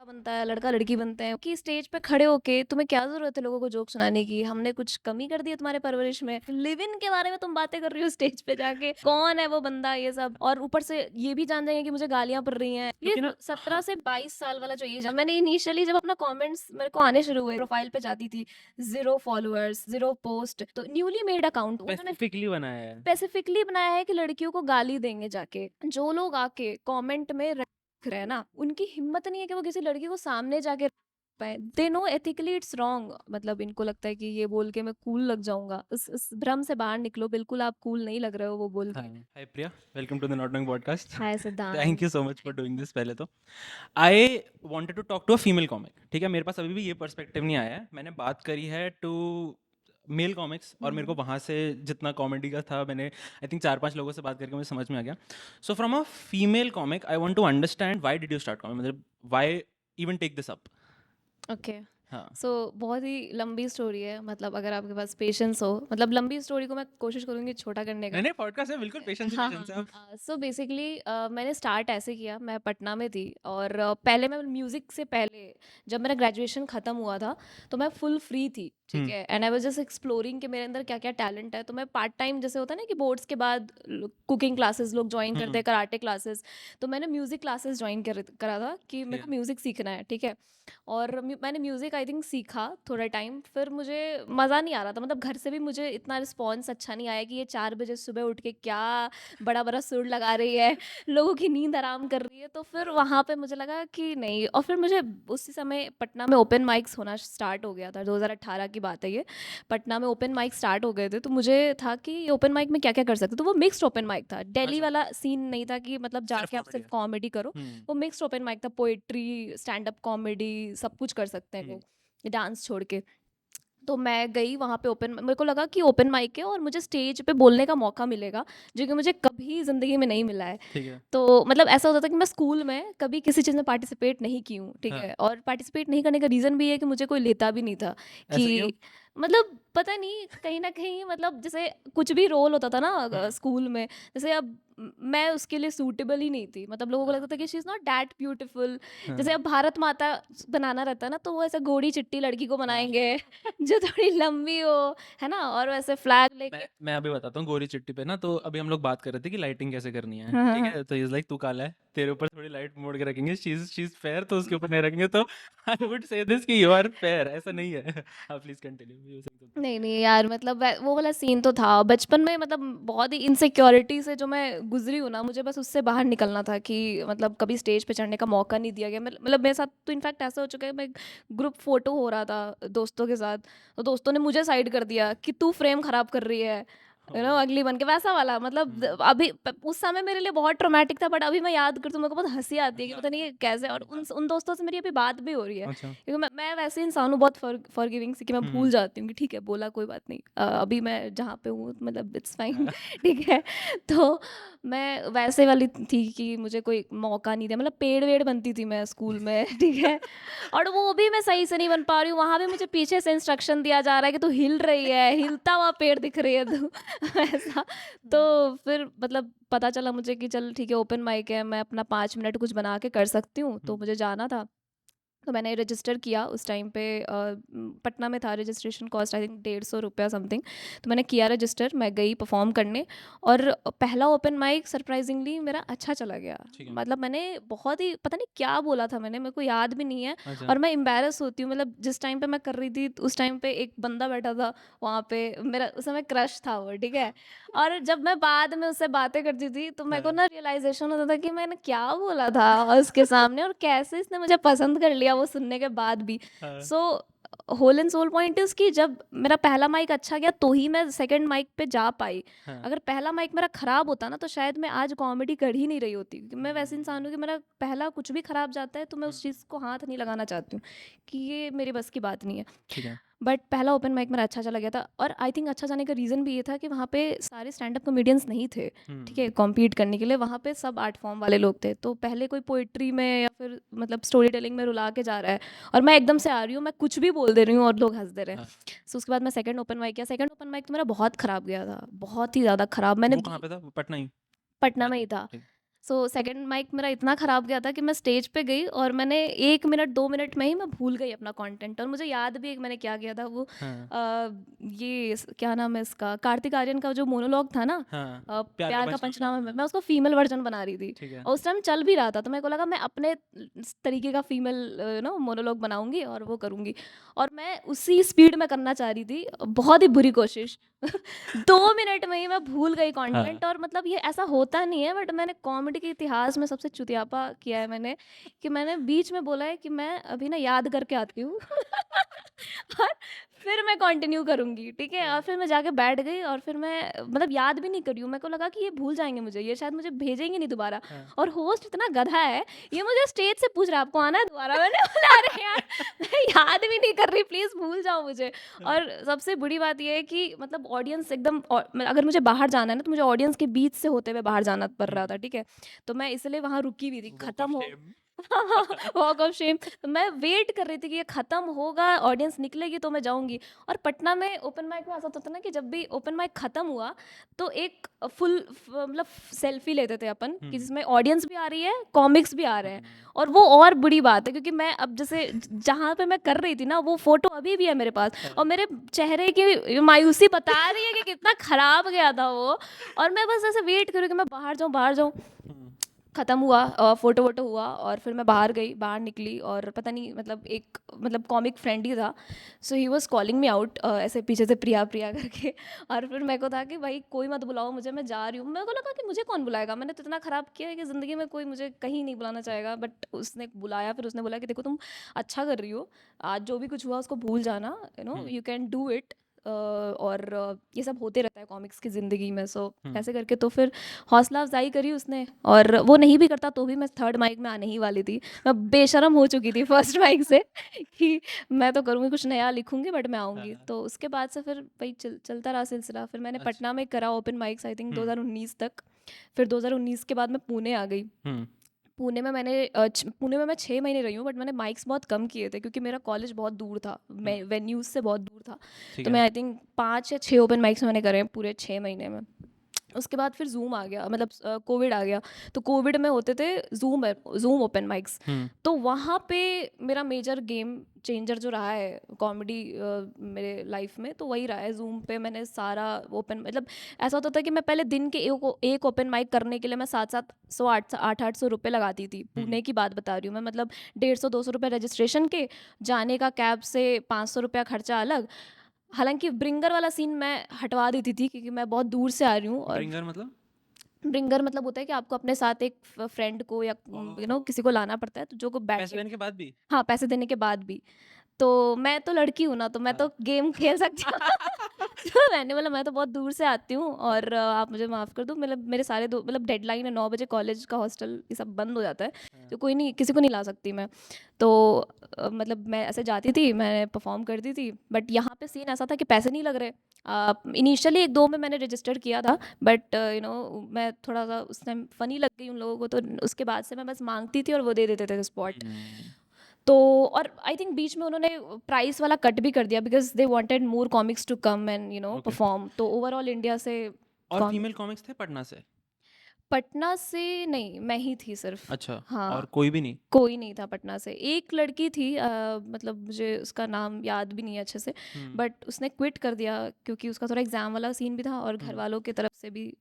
बनता है, लड़का लड़की बनते हैं कि स्टेज पे खड़े होके तुम्हें क्या जरूरत है लोगों को जोक सुनाने की? हमने कुछ कमी कर दी है तुम्हारे परवरिश में? लिव इन के बारे में तुम बातें कर रही हो स्टेज पे जाके, कौन है वो बंदा, ये सब। और ऊपर से ये भी जान जाएंगे कि मुझे गालियां पड़ रही हैं। ये क्योंकि ना 17 से 22 साल वाला जो एज है, मैंने इनिशियली जब अपना कमेंट्स मेरे को आने शुरू हुए, प्रोफाइल पे जाती थी, 0 फॉलोअर्स, 0 पोस्ट, तो न्यूली मेड अकाउंट उन्होंने स्पेसिफिकली बनाया है। स्पेसिफिकली बनाया है कि लड़कियों को गाली देंगे जाके। जो लोग आके कमेंट में रख रहे हैं ना, उनकी हिम्मत नहीं है कि वो किसी लड़की को सामने जाके पाए। They know ethically it's wrong. मतलब इनको लगता है कि ये बोल के मैं कूल लग जाऊंगा। इस भ्रम से बाहर निकलो, बिल्कुल आप कूल नहीं लग रहे हो वो बोल हाँ, के। Hi Priya, welcome to the not knowing podcast. Hi Siddhant. Thank you so much for doing this. पहले तो I wanted to talk to a female comic, ठीक है। मेरे पास अभी भी ये पर्सपेक्टिव नहीं आया है। मैंने बात करी है टू मेल कॉमिक्स और मेरे को वहाँ से जितना कॉमेडी का था, मैंने आई थिंक 4-5 लोगों से बात करके मुझे समझ में आ गया। So from a female comic I want to understand why did you start comic, मतलब why even take this up. Okay. हाँ, सो बहुत ही लंबी स्टोरी है। मतलब अगर आपके पास पेशेंस हो, मतलब लंबी स्टोरी को मैं कोशिश करूंगी छोटा करने का। नहीं नहीं, पॉडकास्ट है, बिल्कुल पेशेंस ही हाँ पेशेंस है अब। हाँ। सो बेसिकली मैंने स्टार्ट ऐसे किया, मैं पटना में थी और पहले मैं म्यूज़िक से पहले जब मेरा ग्रेजुएशन ख़त्म हुआ था तो मैं फुल फ्री थी, ठीक है। And I was just exploring कि मेरे अंदर क्या क्या टैलेंट है। तो मैं पार्ट टाइम, जैसे होता है ना कि बोर्ड्स के बाद कुकिंग क्लासेस लोग ज्वाइन करते हैं, कराटे क्लासेस, तो मैंने म्यूज़िक क्लासेस ज्वाइन करा था कि मेरे को म्यूज़िक सीखना है, ठीक है। और मैंने म्यूज़िक आई थिंक सीखा थोड़ा टाइम, फिर मुझे मज़ा नहीं आ रहा था। मतलब घर से भी मुझे इतना रिस्पॉन्स अच्छा नहीं आया कि ये 4 बजे सुबह उठ के क्या बड़ा बड़ा सुर लगा रही है, लोगों की नींद हराम कर रही है। तो फिर वहाँ पे मुझे लगा कि नहीं। और फिर मुझे उसी समय पटना में ओपन माइक्स होना स्टार्ट हो गया था, 2018 की बात है ये। पटना में ओपन माइक स्टार्ट हो गए थे, तो मुझे था कि ओपन माइक में क्या क्या कर सकते। तो वो मिक्स्ड ओपन माइक था, दिल्ली अच्छा, वाला सीन नहीं था कि मतलब सिर्फ जाके आप कॉमेडी सिर्फ है। कॉमेडी करो। हम्म वो मिक्स्ड ओपन माइक था, पोएट्री, स्टैंड अप कॉमेडी, सब कुछ कर सकते हैं हम्म लोग, डांस छोड़ के। तो मैं गई वहाँ पे ओपन, मेरे को लगा कि ओपन माइक है और मुझे स्टेज पे बोलने का मौका मिलेगा, जो कि मुझे कभी ज़िंदगी में नहीं मिला है। ठीक है। तो मतलब ऐसा होता था कि मैं स्कूल में कभी किसी चीज़ में पार्टिसिपेट नहीं की हूँ, ठीक हाँ, है। और पार्टिसिपेट नहीं करने का रीज़न भी है कि मुझे कोई लेता भी नहीं था ऐसा क्यों? कि मतलब पता नहीं, कहीं ना कहीं मतलब जैसे कुछ भी रोल होता था ना हम्म स्कूल में, जैसे अब मैं उसके लिए सूटेबल ही नहीं थी। मतलब लोगों को लगता था कि she is not that beautiful. हाँ जैसे अब भारत माता बनाना रहता है ना, तो वो ऐसे गोरी चिट्टी लड़की को हाँ। बनाएंगे जो थोड़ी लंबी हो, है ना, और वैसे फ्लैग लेके। मैं अभी बताता हूँ गोरी चिट्टी पे ना, तो अभी हम लोग बात कर रहे थे कि लाइटिंग कैसे करनी है, हाँ हाँ ठीक हाँ। है। तो इज लाइक तू काला है, तेरे ऊपर थोड़ी लाइट मोड़ के रखेंगे, शी इज फेयर, तो उसके ऊपर नहीं रखेंगे। तो आई वुड से दिस कि यू आर फेयर, ऐसा नहीं है। आप प्लीज कंटिन्यू। नहीं नहीं यार, मतलब वो वाला सीन तो था बचपन में। मतलब बहुत ही इनसिक्योरिटी से जो मैं गुजरी हूँ ना, मुझे बस उससे बाहर निकलना था कि मतलब कभी स्टेज पे चढ़ने का मौका नहीं दिया गया। मतलब मेरे साथ तो इनफैक्ट ऐसा हो चुका है, मैं ग्रुप फोटो हो रहा था दोस्तों के साथ, तो दोस्तों ने मुझे साइड कर दिया कि तू फ्रेम खराब कर रही है, अगली बन के, वैसा वाला। मतलब अभी उस समय मेरे लिए बहुत ट्रॉमेटिक था, बट अभी मैं याद करती हूँ मेरे को बहुत हंसी आती है कि हंसी पता आती नहीं है। ये कैसे। और उन दोस्तों से मेरी अभी बात भी हो रही है, अच्छा। क्योंकि मैं वैसे इंसान हूँ बहुत फॉरगिविंग सी, कि मैं भूल हम्म जाती हूँ कि ठीक है बोला कोई बात नहीं, अभी मैं जहाँ पे हूँ मतलब इट्स फाइन हाँ, ठीक है। तो मैं वैसे वाली थी कि मुझे कोई मौका नहीं दिया। मतलब पेड़ वेड़ बनती थी मैं स्कूल में ठीक है, और वो भी मैं सही से नहीं बन पा रही हूँ। वहाँ भी मुझे पीछे से इंस्ट्रक्शन दिया जा रहा है कि तू हिल रही है, हिलता हुआ पेड़ दिख रही है तू ऐसा। तो फिर मतलब पता चला मुझे कि चल ठीक है, ओपन माइक है, मैं अपना 5 मिनट कुछ बना के कर सकती हूँ, तो मुझे जाना था। तो मैंने रजिस्टर किया उस टाइम पे, पटना में था, रजिस्ट्रेशन कॉस्ट आई थिंक 150 रुपया समथिंग। तो मैंने किया रजिस्टर, मैं गई परफॉर्म करने, और पहला ओपन माइक सरप्राइजिंगली मेरा अच्छा चला गया। ठीक है। मतलब मैंने बहुत ही, पता नहीं क्या बोला था मैंने, मेरे को याद भी नहीं है। अच्छा। और मैं एम्बेरस होती हूँ, मतलब जिस टाइम पे मैं कर रही थी उस टाइम पे एक बंदा बैठा था वहाँ पे, मेरा उस समय क्रश था वो, ठीक है। और जब मैं बाद में उससे बातें करती थी तो मेरे को हाँ, ना रियलाइजेशन होता था कि मैंने क्या बोला था उसके सामने, और कैसे इसने मुझे पसंद कर लिया वो सुनने के बाद भी। हाँ, so whole and sole point is कि जब मेरा पहला माइक अच्छा गया तो ही मैं सेकंड माइक पे जा पाई। हाँ। अगर पहला माइक मेरा खराब होता ना, तो शायद मैं आज कॉमेडी कर ही नहीं रही होती, क्योंकि मैं वैसे इंसान हूँ कि मेरा पहला कुछ भी खराब जाता है तो मैं उस चीज़ को हाथ नहीं लगाना चाहती हूँ कि ये मेरी बस की बात नहीं है। ठीक है। बट पहला ओपन माइक मेरा अच्छा चला गया था, और आई थिंक अच्छा जाने का रीज़न भी ये था कि वहाँ पे सारे स्टैंड अप कॉमेडियंस नहीं थे, ठीक है, कॉम्पीट करने के लिए। वहाँ पे सब आर्ट फॉर्म वाले लोग थे, तो पहले कोई पोइट्री में या फिर मतलब स्टोरी टेलिंग में रुला के जा रहा है, और मैं एकदम से आ रही हूँ, मैं कुछ भी बोल दे रही हूँ और लोग हंस दे रहे हाँ। हैं। सो उसके बाद मैं सेकंड ओपन माइक किया। सेकंड ओपन माइक तो मेरा बहुत ख़राब गया था, बहुत ही ज़्यादा ख़राब। मैंने वो कहाँ पे था, पटना ही? पटना में अच्छा, ही था। ठीक। सो सेकंड माइक मेरा इतना ख़राब गया था कि मैं स्टेज पे गई और मैंने 1 मिनट 2 मिनट में ही मैं भूल गई अपना कंटेंट, और मुझे याद भी है कि मैंने क्या किया था। वो हाँ, क्या नाम है इसका, कार्तिक आर्यन का जो मोनोलॉग था ना, हाँ, प्यार का प्यार का पंचनामा। पंचनामा में, मैं उसका फीमेल वर्जन बना रही थी। ठीक है। और उस टाइम चल भी रहा था, तो मेरे को लगा मैं अपने तरीके का फीमेल मोनोलॉग बनाऊंगी और वो करूंगी, और मैं उसी स्पीड में करना चाह रही थी। बहुत ही बुरी कोशिश 2 मिनट में ही मैं भूल गई हाँ, कंटेंट। और मतलब ये ऐसा होता नहीं है, बट मैंने कॉमेडी के इतिहास में सबसे चुतियापा किया है मैंने, कि मैंने बीच में बोला है कि मैं अभी ना याद करके आती हूँ और फिर मैं कंटिन्यू करूँगी, ठीक है? और फिर मैं जाके बैठ गई और फिर मैं मतलब याद भी नहीं कर रही हूँ। मेरे को लगा कि ये भूल जाएँगे मुझे, ये शायद मुझे भेजेंगे नहीं दोबारा। हाँ। और होस्ट इतना गधा है, ये मुझे स्टेज से पूछ रहा है, आपको आना है दोबारा? मैंने बोला अरे यार मैं याद भी नहीं कर रही, प्लीज़ भूल जाओ मुझे। और सबसे बुरी बात ये है कि मतलब ऑडियंस एकदम अगर मुझे बाहर जाना है ना, तो मुझे ऑडियंस के बीच से होते हुए बाहर जाना पड़ रहा था, ठीक है? तो मैं इसलिए वहाँ रुकी हुई थी, वॉक ऑफ खत्म हो शेम। Walk of shame. मैं वेट कर रही थी कि ये खत्म होगा, ऑडियंस निकलेगी तो मैं जाऊंगी। और पटना में ओपन माइक में ऐसा होता था ना कि जब भी ओपन माइक खत्म हुआ तो एक फुल मतलब सेल्फी लेते थे अपन, कि जिसमें ऑडियंस भी आ रही है, कॉमिक्स भी आ रहे हैं। और वो और बुरी बात है, क्योंकि मैं अब जैसे जहाँ पे मैं कर रही थी ना, वो फोटो अभी भी है मेरे पास, और मेरे चेहरे की मायूसी बता रही है कि कितना खराब गया था वो। और मैं बस ऐसे वेट करूँ कि मैं बाहर जाऊँ, बाहर जाऊँ। ख़त्म हुआ, फ़ोटो वोटो हुआ, और फिर मैं बाहर गई, बाहर निकली, और पता नहीं मतलब एक मतलब कॉमिक फ्रेंड ही था, so he was calling me out ऐसे पीछे से प्रिया प्रिया करके। और फिर मेरे को था कि भाई कोई मत बुलाओ मुझे, मैं जा रही हूँ। मेरे को लगा कि मुझे कौन बुलाएगा, मैंने तो इतना ख़राब किया है कि ज़िंदगी में कोई मुझे कहीं नहीं बुलाना चाहेगा। बट उसने बुलाया, फिर उसने बोला कि देखो तुम अच्छा कर रही हो, आज जो भी कुछ हुआ उसको भूल जाना, यू कैन डू इट। और ये सब होते रहता है कॉमिक्स की ज़िंदगी में। सो ऐसे करके तो फिर हौसला अफजाई करी उसने, और वो नहीं भी करता तो भी मैं थर्ड माइक में आने ही वाली थी। मैं बेशरम हो चुकी थी फर्स्ट माइक से कि मैं तो करूँगी, कुछ नया लिखूंगी, बट मैं आऊँगी। हाँ, तो उसके बाद से फिर वही चलता रहा सिलसिला। फिर मैंने अच्छा। पटना में करा ओपन माइक्स, आई थिंक हम्म 2019 तक। फिर 2019 के बाद मैं पुणे आ गई। हम्म पुणे में मैं 6 महीने रही हूँ, बट मैंने माइक्स बहुत कम किए थे क्योंकि मेरा कॉलेज बहुत दूर था, हम्म, मैं वेन्यूज से बहुत दूर था। ठीक तो है। मैं आई थिंक 5 या 6 ओपन माइक्स मैंने करे हैं पूरे 6 महीने में। उसके बाद फिर जूम आ गया, मतलब कोविड आ गया। तो कोविड में होते थे जूम ओपन माइक्स। हम्म तो वहाँ पे मेरा मेजर गेम चेंजर जो रहा है कॉमेडी मेरे लाइफ में, तो वही रहा है। जूम पे मैंने सारा ओपन, मतलब ऐसा होता था कि मैं पहले दिन के एक ओपन माइक करने के लिए मैं 700 800 रुपये लगाती थी। हम्म पुणे की बात बता रही हूँ मैं, मतलब 150 200 रुपये रजिस्ट्रेशन के, जाने का कैब से 500 रुपया खर्चा अलग। हालांकि ब्रिंगर वाला सीन मैं हटवा देती थी क्योंकि मैं बहुत दूर से आ रही हूँ। और ब्रिंगर मतलब? ब्रिंगर मतलब होता है कि आपको अपने साथ एक फ्रेंड को या ओह, किसी को लाना पड़ता है, तो जो को बैठ पैसे के, देने के बाद भी? हाँ पैसे देने के बाद भी। तो मैं तो लड़की हूँ ना, तो मैं हाँ। तो गेम खेल सकती हूँ तो मैंने बोला मैं तो बहुत दूर से आती हूँ, और आप मुझे माफ़ कर दो, मतलब मेरे सारे दो मतलब डेडलाइन है 9 बजे, कॉलेज का हॉस्टल ये सब बंद हो जाता है, हाँ, तो कोई नहीं, किसी को नहीं ला सकती मैं। तो मतलब मैं ऐसे जाती थी, मैं परफॉर्म करती थी। बट यहाँ पे सीन ऐसा था कि पैसे नहीं लग रहे। इनिशियली 1 2 में मैंने रजिस्टर किया था, बट मैं थोड़ा सा उस टाइम फ़नी लग गई उन लोगों को, तो उसके बाद से मैं बस मांगती थी और वो दे देते थे स्पॉट। हम्म, तो और आई थिंक बीच में उन्होंने प्राइस वाला कट भी कर दिया, because they wanted more comics to come and okay. Perform. तो ओवरऑल इंडिया से और कॉम फीमेल कॉमिक्स थे पटना से? पटना से नहीं, मैं ही थी सिर्फ। अच्छा। और हाँ, कोई भी नहीं? कोई नहीं था पटना से। एक लड़की थी, मतलब मुझे उसका नाम याद भी नहीं है अच्छे से, हम्म बट उसने क्विट कर दिया क्योंकि उसका थोड़ा एग्जाम वाला सीन भी था और घर हम्म वालों की तरफ से भी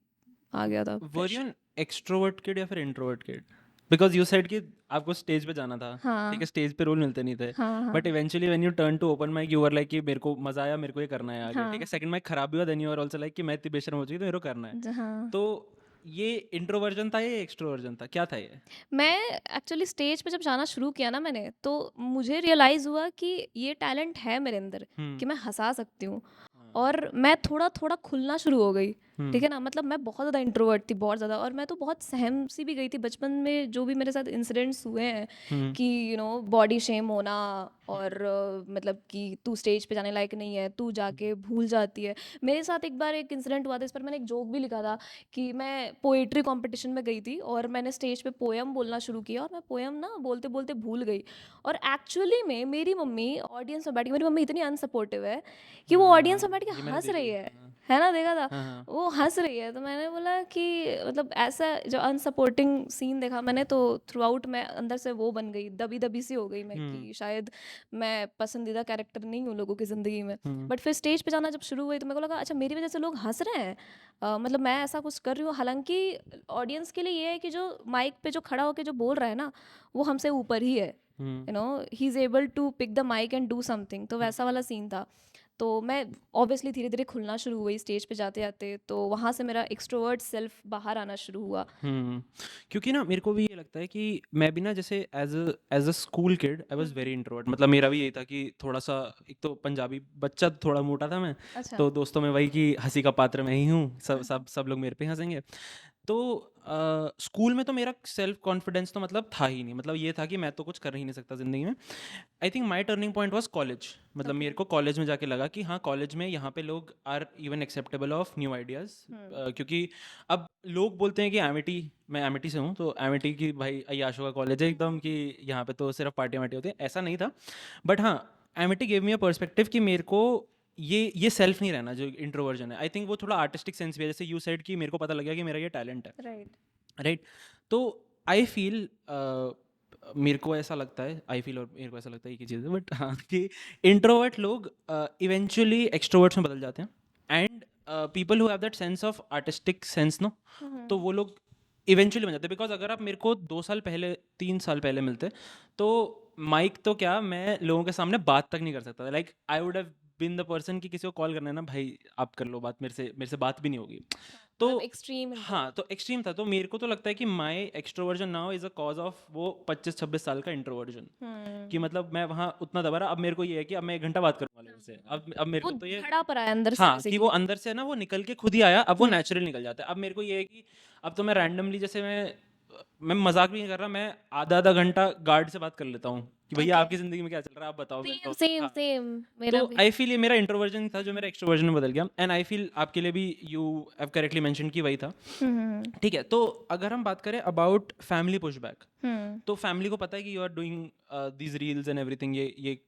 आ गया था were you pressure. An extrovert kid या फिर introvert kid? Because you said कि आपको स्टेज पे जाना था, ठीक हाँ है, स्टेज पे रोल मिलते नहीं थे, हाँ हाँ but eventually when you turn to open mic you were like कि मेरे को मजा आया, मेरे को ये करना है आगे, ठीक है। हाँ सेकंड माइक खराब भी हुआ, then you are also like कि मैं इतनी बेशर्म हो चुकी तो मेरे को करना है। हाँ। तो ये इंट्रोवर्जन था या एक्सट्रोवर्जन था, क्या था ये? मैं एक्चुअली स्टेज पे जब जाना शुरू किया ना मैंने, तो मुझे रियलाइज़ हुआ कि ये टैलेंट है मेरे अंदर, हम्म कि मैं हंसा सकती हूँ। हाँ, और मैं थोड़ा थोड़ा खुलना शुरू हो गई, ठीक हम्म है ना। मतलब मैं बहुत ज़्यादा इंट्रोवर्ट थी, बहुत ज़्यादा, और मैं तो बहुत सहम सी भी गई थी बचपन में, जो भी मेरे साथ इंसिडेंट्स हुए हैं हम्म कि बॉडी शेम होना, और मतलब कि तू स्टेज पे जाने लायक नहीं है, तू जाके भूल जाती है। मेरे साथ एक बार एक इंसिडेंट हुआ था, इस पर मैंने एक जोक भी लिखा था, कि मैं पोएट्री कंपटीशन में गई थी और मैंने स्टेज पे पोएम बोलना शुरू किया, और मैं पोएम ना बोलते बोलते भूल गई। और एक्चुअली में मेरी मम्मी ऑडियंस में बैठी, मेरी मम्मी इतनी अनसपोर्टिव है कि वो ऑडियंस में बैठ के ये मैंने हंस देखी रही है, हाँ। है ना, देखा था? हाँ, हाँ। वो हँस रही है, तो मैंने बोला कि मतलब ऐसा जो अनसपोर्टिंग सीन देखा मैंने, तो थ्रू आउट मैं अंदर से वो बन गई, दबी-दबी सी हो गई मैं हुँ, कि शायद मैं पसंदीदा कैरेक्टर नहीं हूँ लोगों की ज़िंदगी में। हुँ, बट फिर स्टेज पे जाना जब शुरू हुई तो मेरे को लगा अच्छा मेरी वज़ह से लोग हँस रहे हैं। मतलब मैं ऐसा कुछ कर रही हूँ, हालाँकि ऑडियंस के लिए ये है कि जो माइक पे जो खड़ा होके जो बोल रहा है ना, वो हमसे ऊपर ही है। Hmm, you know, he is able to pick the mic and do something, तो हुँ। वैसा वाला सीन था। तो मैं ऑब्वियसली धीरे-धीरे खुलना शुरू हुई स्टेज पे जाते-जाते, तो वहाँ से मेरा एक्सट्रोवर्ट सेल्फ बाहर आना शुरू हुआ। हुँ। क्योंकि ना मेरे को भी ये लगता है कि मैं भी ना जैसे as a school kid I was hmm. Very introvert, मतलब मेरा भी यही था कि थोड़ा-सा, एक तो पंजाबी बच्चा, तो थोड़ा मोटा था मैं, अच्छा। तो दोस्तों में वही कि हँसी का पात्र मैं ही हूँ, सब लोग मेरे पे ही हँसेंगे। तो स्कूल में तो मेरा सेल्फ कॉन्फिडेंस तो मतलब था ही नहीं, मतलब ये था कि मैं तो कुछ कर ही नहीं सकता ज़िंदगी में। I think my turning point was college, मतलब ओके। मेरे को कॉलेज में जाके लगा कि हाँ, कॉलेज में यहाँ पे लोग are even acceptable of new ideas. हुँ। क्योंकि अब लोग बोलते हैं कि एमिटी, मैं एमिटी से हूँ, तो एमिटी की भाई अय्याशों का कॉलेज है एकदम, कि यहाँ पे तो सिर्फ पार्टियाँ वार्टियाँ होती हैं, ऐसा नहीं था। बट हाँ, एमिटी गेव मी अ पर्सपेक्टिव कि मेरे को ये सेल्फ नहीं रहना जो इंट्रोवर्जन है। आई थिंक वो थोड़ा आर्टिस्टिक सेंस भी है, जैसे यू सेड कि मेरे को पता लग गया कि मेरा ये टैलेंट है, राइट। राइट? तो आई फील, मेरे को ऐसा लगता है, आई फील, और मेरे को ऐसा लगता है एक ही चीज़ है, बट हाँ, कि इंट्रोवर्ट लोग इवेंचुअली एक्सट्रोवर्ट्स में बदल जाते हैं, and people who have that sense of artistic sense, no, hmm, तो हुँ। वो लोग इवेंचुअली बन जाते हैं। बिकॉज अगर आप मेरे को 2 साल पहले, 3 साल पहले मिलते, तो माइक तो क्या, मैं लोगों के सामने बात तक नहीं कर सकता था। Like I would have been the person कि किसी को कॉल करना है ना भाई, आप कर लो बात, मेरे से बात भी नहीं होगी। हाँ, तो मतलब एक्सट्रीम हाँ, तो इंट्रोवर्ट। एक्सट्रीम था, तो मेरे को तो लगता है कि my extroversion now is a cause of वो 25-26 साल का इंट्रोवर्जन, कि हुँ। मतलब मैं वहाँ उतना दबा रहा, अब मेरे को ये है कि अब मैं 1 घंटा बात करूँगा लोगों से, हुँ। अब मेरे वो को तो ये, भड़ा पड़ा है अंदर से हाँ, कि वो बेसिकली। अंदर से ना वो निकल के खुद ही आया, अब वो हुँ। नेचुरल निकल जाता है। अब मेरे को ये है कि अब तो मैं रैंडमली, जैसे मैं मजाक भी नहीं कर रहा, मैं आधा आधा घंटा गार्ड से बात कर लेता हूँ कि भैया ओके। आपकी ज़िंदगी में क्या चल रहा है, आप बताओ मेरे सेम, को। सेम, हाँ, सेम तो मेरा भी। आई फील ये मेरा इंट्रोवर्जन था जो मेरा हुँ। एक्सट्रोवर्जन में बदल गया, एंड आई फील आपके लिए भी यू हैव करेक्टली मेंशन कि वही था। हुँ, हुँ, ठीक है, तो अगर हम बात करें अबाउट फैमिली पुशबैक, हुँ। तो फैमिली को पता है कि you are doing these reels and everything, ये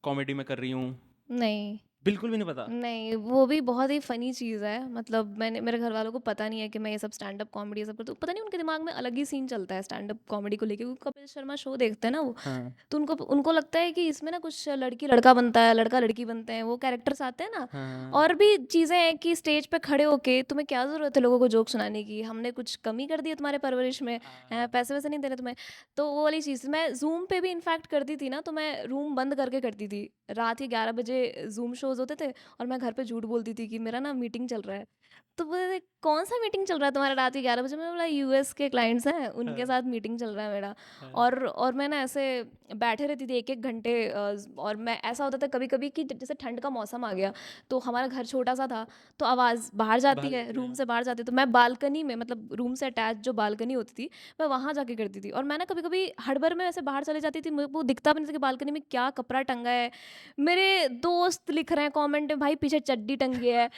कॉमेडी में कर रही हूँ? नहीं। बिल्कुल भी नहीं पता? नहीं, वो भी बहुत ही फ़नी चीज़ है। मतलब मैंने मेरे घरवालों को पता नहीं है कि मैं ये सब स्टैंड-अप कॉमेडी ये सब करती हूँ। पता नहीं उनके दिमाग में अलग ही सीन चलता है स्टैंड-अप कॉमेडी को लेके, क्योंकि कपिल शर्मा शो देखते हैं ना वो, हाँ, तो उनको उनको लगता है कि इसमें ना कुछ लड़की-लड़का बनता है, लड़का-लड़की बनते हैं, वो कैरेक्टर्स आते हैं ना। हाँ, और भी चीज़ें हैं कि स्टेज पे खड़े होके तुम्हें क्या ज़रूरत है लोगों को जोक सुनाने की? हमने कुछ कमी कर दी है तुम्हारे परवरिश में? हैं, हाँ, पैसे-वैसे नहीं दे रहे तुम्हें? तो वो वाली चीज़ मैं ज़ूम पे भी इनफैक्ट करती थी ना, तो मैं रूम बंद करके करती थी। रात के 11 बजे ज़ूम शोज़ होते थे और मैं घर पे झूठ बोलती थी कि मेरा ना मीटिंग चल रहा है। तो बोले, "कौन-सा मीटिंग चल रहा है तुम्हारा रात के 11 बजे?" मैंने बोला, "यूएस के क्लाइंट्स हैं, उनके हाँ, साथ मीटिंग चल रहा है मेरा।" हाँ, और मैं ना ऐसे बैठे रहती थी 1-1 घंटे, और मैं ऐसा होता था कभी-कभी कि जैसे ठंड का मौसम आ गया, तो हमारा घर छोटा-सा था, तो आवाज़ बाहर जाती बाहर है, जाती है, रूम हाँ। से बाहर जाती है, तो मैं बालकनी में, मतलब रूम से अटैच जो बालकनी होती थी, मैं वहाँ जाके करती थी। और मैं ना कभी-कभी हड़बड़ में ऐसे बाहर चली जाती थी, मेरे को दिखता भी नहीं था कि बालकनी में क्या कपड़ा टंगा है। मेरे दोस्त लिख रहे हैं कमेंट में, भाई पीछे चड्डी टंगी है।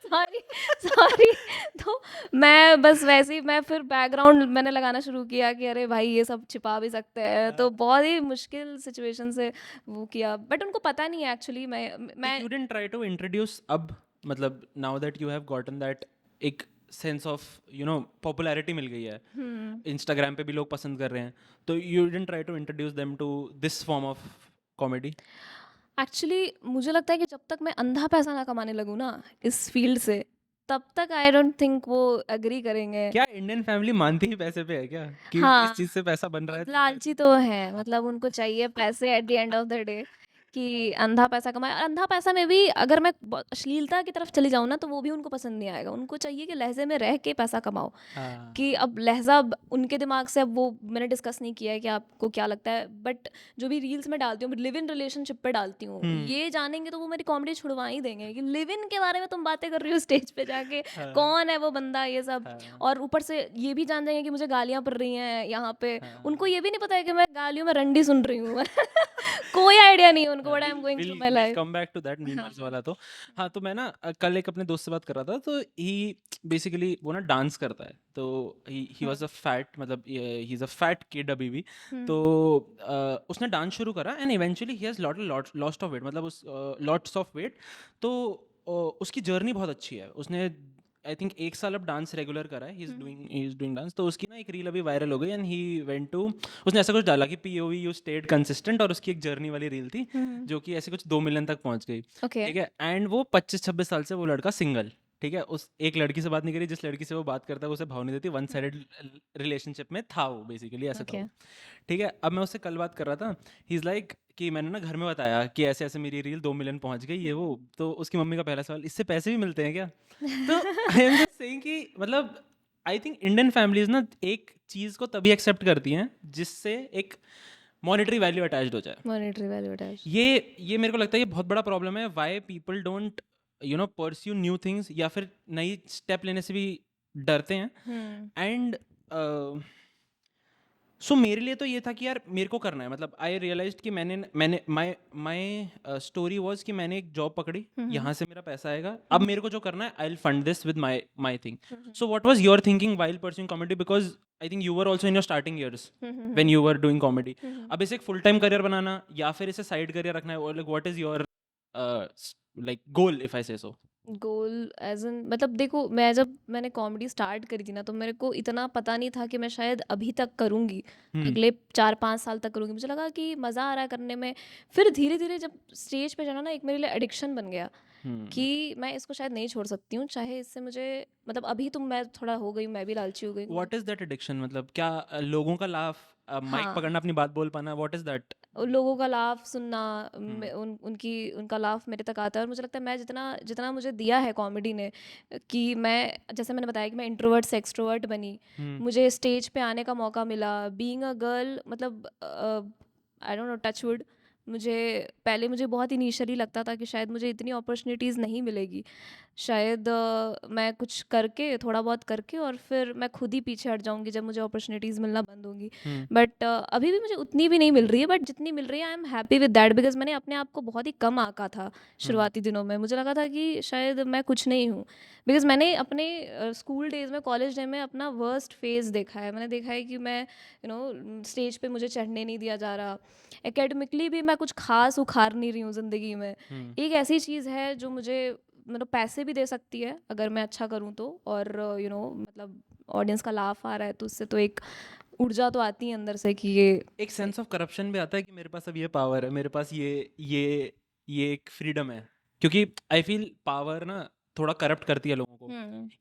Sorry, sorry. तो मैं बस वैसे ही मैं फिर बैकग्राउंड मैंने लगाना शुरू किया कि अरे भाई ये सब छिपा भी सकते हैं, तो बहुत ही मुश्किल सिचुएशन से वो किया, बट उनको पता नहीं है एक्चुअली तो मैं you didn't try to introduce, अब मतलब now that you have gotten that एक सेंस ऑफ पॉपुलैरिटी मिल गई है, हम्म। इंस्टाग्राम पे भी लोग पसंद कर रहे हैं, तो you didn't try to introduce them to this form of comedy? Actually मुझे लगता है कि जब तक मैं अंधा पैसा ना कमाने लगूँ ना इस फील्ड से, तब तक आई डोंट थिंक वो एग्री करेंगे। क्या इंडियन फैमिली मानती ही पैसे पे है क्या, कि इस हाँ, चीज से पैसा बन रहा है बहुत तो पैसे? लालची तो हैं, मतलब उनको चाहिए पैसे eight the end of the day, कि अंधा पैसा कमाए। और अंधा पैसा में भी अगर मैं अश्लीलता की तरफ चली जाऊँ ना, तो वो भी उनको पसंद नहीं आएगा। उनको चाहिए कि लहजे में रह के पैसा कमाओ। कि हाँ, अब लहजा उनके दिमाग से, अब वो मैंने डिस्कस नहीं किया है कि आपको क्या लगता है, बट जो भी रील्स में डालती हूँ, लिव इन रिलेशनशिप पे डालती हूँ, हम्म, ये जानेंगे तो वो मेरी कॉमेडी छुड़वा ही देंगे कि लिव इन के बारे में तुम बातें कर रही हो स्टेज पे जाके, हाँ, कौन है वो बंदा, ये सब। हाँ, और ऊपर से ये भी जान जाएंगे कि मुझे गालियां पड़ रही हैं यहाँ पे। उनको हाँ, ये भी नहीं पता है कि मैं गालियों में रंडी सुन रही हूँ। कोई आइडिया नहीं है उनको, but I am will going will through my will life. Come back to that हाँ। मीमर्स वाला। तो हाँ, तो मैं ना कल एक अपने दोस्त से बात कर रहा था, तो ही बेसिकली वो ना डांस करता है, तो ही वाज अ फैट, मतलब he is a fat kid अभी भी। तो उसने डांस शुरू करा, and eventually he has lost of weight, मतलब उस लॉट्स ऑफ वेट। तो उसकी जर्नी बहुत अच्छी है। उसने आई थिंक 1 साल अब डांस रेगुलर करा है, ही इज़ डूइंग डांस। तो उसकी ना एक रील अभी वायरल हो गई एंड ही वेंट टू, उसने ऐसा कुछ डाला कि पीओवी यू स्टेड कंसिस्टेंट, और उसकी एक जर्नी वाली रील थी जो कि ऐसे कुछ 2 मिलियन तक पहुंच गई, ओके। ठीक है। एंड वो 25-26 साल से वो लड़का सिंगल, ठीक है। उस एक लड़की से बात नहीं करी, जिस लड़की से वो बात करता है वो उसे भाव नहीं देती, वन साइडेड रिलेशनशिप में था वो, बेसिकली ऐसा था ओके। वो, ठीक है। अब मैं उससे कल बात कर रहा था, ही इज़ लाइक कि मैंने ना घर में बताया कि ऐसे ऐसे मेरी रील 2 मिलियन पहुंच गई ये वो, तो उसकी मम्मी का पहला सवाल, इससे पैसे भी मिलते हैं क्या? तो आई एम जस्ट सेइंग कि मतलब आई थिंक इंडियन फैमिलीज ना एक चीज को तभी एक्सेप्ट करती हैं जिससे एक मॉनेटरी वैल्यू अटैच्ड हो जाए। Monetary value attach. ये मेरे को लगता है ये बहुत बड़ा प्रॉब्लम है, why people don't pursue new things, या फिर नई स्टेप लेने से भी डरते हैं। एंड सो मेरे लिए तो ये था कि यार मेरे को करना है, मतलब आई रियलाइज्ड कि मैंने मैंने माय माय स्टोरी वाज कि मैंने एक जॉब पकड़ी, यहाँ से मेरा पैसा आएगा, अब मेरे को जो करना है I will fund this with my thing. So what was your thinking while pursuing comedy, because I think you were also in your starting years when you were doing comedy. अब इसे एक फुल टाइम करियर बनाना या फिर इसे side career रखना है, like what is your like goal if I से सो? Goal as in मतलब देखो, मैं जब मैंने कॉमेडी स्टार्ट करी थी ना, तो मेरे को इतना पता नहीं था कि मैं शायद अभी तक करूँगी, अगले 4-5 साल तक करूँगी। मुझे लगा कि मज़ा आ रहा है करने में। फिर धीरे धीरे जब स्टेज पे जाना ना, एक मेरे लिए एडिक्शन बन गया कि मैं इसको शायद नहीं छोड़ सकती हूँ, चाहे इससे मुझे मतलब अभी तो मैं थोड़ा हो गई हूँ, मैं भी लालची हो गई हूँ। What is that addiction? मतलब क्या लोगों का लाफ, माइक हाँ, पकड़ना, अपनी बात बोल पाना, व्हाट इज दैट? उन लोगों का लाफ सुनना, उनका लाफ मेरे तक आता है। और मुझे लगता है मैं जितना जितना मुझे दिया है कॉमेडी ने, कि मैं जैसे मैंने बताया कि मैं इंट्रोवर्ट से एक्सट्रोवर्ट बनी, मुझे स्टेज पे आने का मौका मिला, बीइंग अ गर्ल, मतलब आई डोंट नो, टचवुड, मुझे बहुत इनिशियली लगता था कि शायद मुझे इतनी अपॉर्चुनिटीज़ नहीं मिलेगी, शायद मैं कुछ करके, थोड़ा बहुत करके, और फिर मैं खुद ही पीछे हट जाऊंगी जब मुझे अपॉर्चुनिटीज़ मिलना बंद होंगी। बट अभी भी मुझे उतनी भी नहीं मिल रही है, बट जितनी मिल रही है I am happy with that, because मैंने अपने आप को बहुत ही कम आंका था शुरुआती दिनों में। मुझे लगा था कि शायद मैं कुछ नहीं हूँ, बिकॉज मैंने अपने स्कूल डेज में, कॉलेज डे में अपना वर्स्ट फेज़ देखा है। मैंने देखा है कि मैं स्टेज पे मुझे चढ़ने नहीं दिया जा रहा, एकेडमिकली भी मैं कुछ खास उखाड़ नहीं रही हूँ ज़िंदगी में। एक ऐसी चीज़ है जो मुझे मतलब पैसे भी दे सकती है अगर मैं अच्छा करूँ तो, और मतलब ऑडियंस का लाफ आ रहा है तो उससे तो एक ऊर्जा तो आती है अंदर से कि ये एक सेंस ऑफ करप्शन भी आता है कि मेरे पास अब ये पावर है, मेरे पास ये एक फ्रीडम है, क्योंकि आई फील पावर ना थोड़ा करप्ट करती है लोगों को।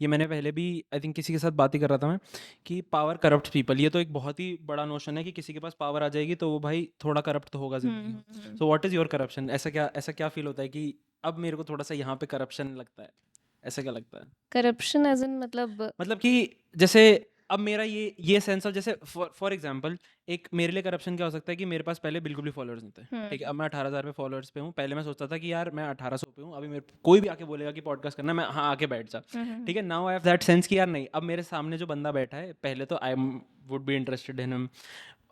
ये मैंने पहले भी आई थिंक किसी के साथ बात ही कर रहा था मैं, कि पावर करप्ट पीपल, ये तो एक बहुत ही बड़ा नोशन है कि किसी के पास पावर आ जाएगी तो वो भाई थोड़ा करप्ट तो होगा जिंदगी में। So what is your corruption? ऐसा क्या फील होता है कि अब मेरे को थोड़ा सा यहाँ पे करप्शन लगता है, ऐसा क्या लगता है? करप्शन एज इन मतलब कि जैसे अब मेरा ये सेंस ऑफ, जैसे फॉर एग्जांपल एक मेरे लिए करप्शन क्या हो सकता है कि मेरे पास पहले बिल्कुल भी फॉलोअर्स नहीं थे, ठीक है। अब मैं 18,000 पे फॉलोअर्स पे हूँ, पहले मैं सोचता था कि यार मैं 1800 पे हूँ, अभी मेरे कोई भी आके बोलेगा कि पॉडकास्ट करना है, मैं हाँ आके बैठ जा, ठीक है। Now I have that sense कि यार नहीं, अब मेरे सामने जो बंदा बैठा है, पहले तो I would be interested in him,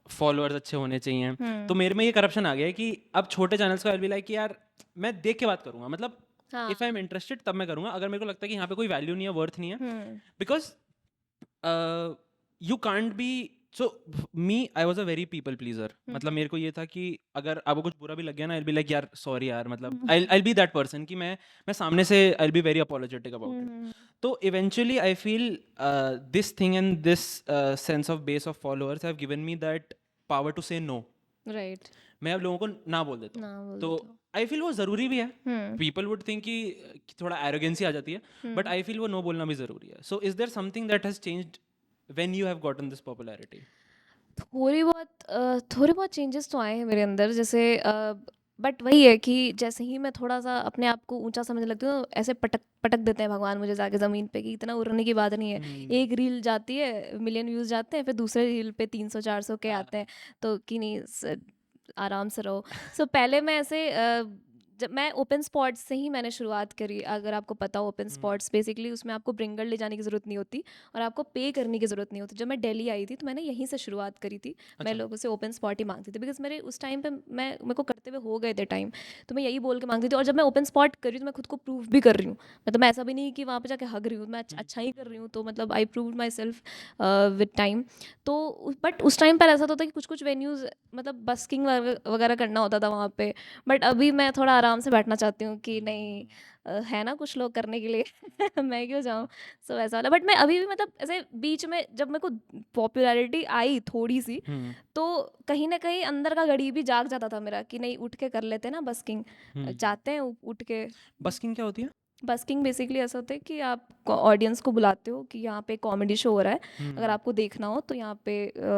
followers अच्छे होने चाहिए, तो मेरे में ये करप्शन आ गया है कि अब छोटे चैनल्स को आई विल बी लाइक कि यार मैं देख के बात करूंगा, मतलब हाँ। इफ आई एम इंटरेस्टेड तब मैं करूंगा, अगर मेरे को लगता है कि यहाँ पे कोई वैल्यू नहीं है, वर्थ नहीं है, because you can't be, so me I was a very people pleaser, मतलब मेरे को ये था कि अगर आपको कुछ बुरा भी लग गया ना, आई बी लाइक यार सॉरी यार, मतलब आई बी दैट पर्सन कि मैं सामने से I be very apologetic about it. तो eventually I feel this thing and this sense of base of followers have given me that power to say no. Right, मैं अब लोगों को ना बोल देता ना हूँ, बोल तो देता हूँ। आई फील वो ज़रूरी भी है। पीपल वुड थिंक कि थोड़ा एरोगेंसी आ जाती है, बट आई फील वो नो बोलना भी ज़रूरी है। So is there something that has changed when you have gotten this popularity? थोड़े बहुत चेंजेस तो आए हैं मेरे अंदर, जैसे बट वही है कि जैसे ही मैं थोड़ा सा अपने आप को ऊंचा समझने लगती हूँ, ऐसे पटक पटक देते हैं भगवान मुझे जाके ज़मीन पे कि इतना उड़ने की बात नहीं है। एक रील जाती है, मिलियन व्यूज़ जाते हैं, फिर दूसरे रील पे 300-400 के आते हैं, तो कि नहीं आराम से रहो। सो पहले मैं ऐसे जब मैं ओपन स्पॉट्स से ही मैंने शुरुआत करी, अगर आपको पता हो ओपन स्पॉट्स बेसिकली उसमें आपको ब्रिंगर ले जाने की ज़रूरत नहीं होती और आपको पे करने की ज़रूरत नहीं होती। जब मैं दिल्ली आई थी तो मैंने यहीं से शुरुआत करी थी। मैं लोगों से ओपन स्पॉट ही मांगती थी, बिकॉज मेरे उस टाइम पे मेरे को करते हुए हो गए थे टाइम, तो मैं यही बोल के मांगती थी। और जब मैं ओपन स्पॉट कर रही हूँ तो मैं खुद को प्रूव भी कर रही हूँ, मतलब मैं ऐसा भी नहीं कि वहाँ पे जाके हग रही हूँ, मैं अच्छा ही कर रही हूँ, तो मतलब I prove my self with time. तो बट उस टाइम पर ऐसा होता कि कुछ कुछ वेन्यूज़ मतलब बस्किंग वगैरह करना होता था वहाँ पे, बट अभी मैं थोड़ा आराम से बैठना चाहती हूँ कि नहीं है ना कुछ लोग करने के लिए मैं क्यों जाऊँ। सो वैसा वाला, बट मैं अभी भी मतलब ऐसे बीच में जब मेरे को पॉपुलैरिटी आई थोड़ी सी, तो कहीं ना कहीं अंदर का गड़ी भी जाग जाता था मेरा कि नहीं उठ के कर लेते ना बस्किंग, जाते हैं उठ के। बस्किंग क्या होती है? बस्किंग बेसिकली ऐसा होता है कि आप ऑडियंस को बुलाते हो कि यहाँ पे कॉमेडी शो हो रहा है, अगर आपको देखना हो तो यहाँ पे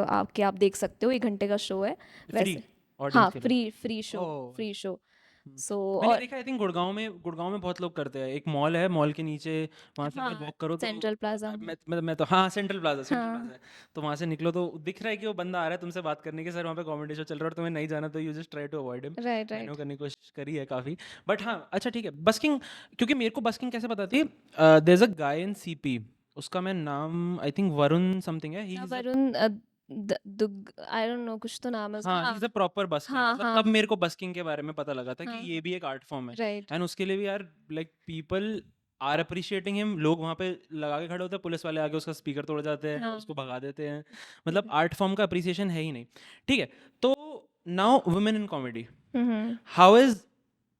आके आप देख सकते हो, 1 घंटे का शो है फ्री वैसे। ऑडियंस हाँ, के लिए? फ्री शो, ओह, फ्री शो। सो मैंने और देखा आई थिंक गुड़गांव में बहुत लोग करते हैं। एक मॉल है, मॉल के नीचे वहां से अगर हाँ, वॉक करो तो सेंट्रल प्लाजा। मैं तो, हाँ, सेंट्रल प्लाजा हाँ, है। तो वहां से निकलो तो दिख रहा है कि वो बंदा आ रहा है तुमसे बात करने के, सर वहाँ पे कॉमेडी शो चल रहा है और तुम्हें नहीं जाना तो you just try to avoid him. Right मैंने वो राइट। करने की कोशिश करी है काफी। बट हाँ, अच्छा ठीक है, बस्किंग, क्योंकि मेरे को बस्किंग कैसे पता थी, there is a guy in CP, उसका मैं नाम आई थिंक वरुण समथिंग है, he is a, Varun Dugg, I don't know, कुछ तो नाम है उसका। हाँ, ही हाँ इज अ प्रॉपर बस्कर। हाँ मतलब हाँ तब मेरे को बस्किंग के बारे में पता लगा था कि हाँ। ये भी एक आर्ट फॉर्म है। राइट। एंड उसके लिए भी यार, like people are appreciating him, लोग वहाँ पे लगा के खड़े होते हैं, पुलिस वाले आके उसका स्पीकर तोड़ जाते हैं, हाँ। उसको भगा देते हैं। मतलब आर्ट फॉर्म का अप्रिसिएशन है ही नहीं। ठीक है, तो now women in comedy, hmm. How is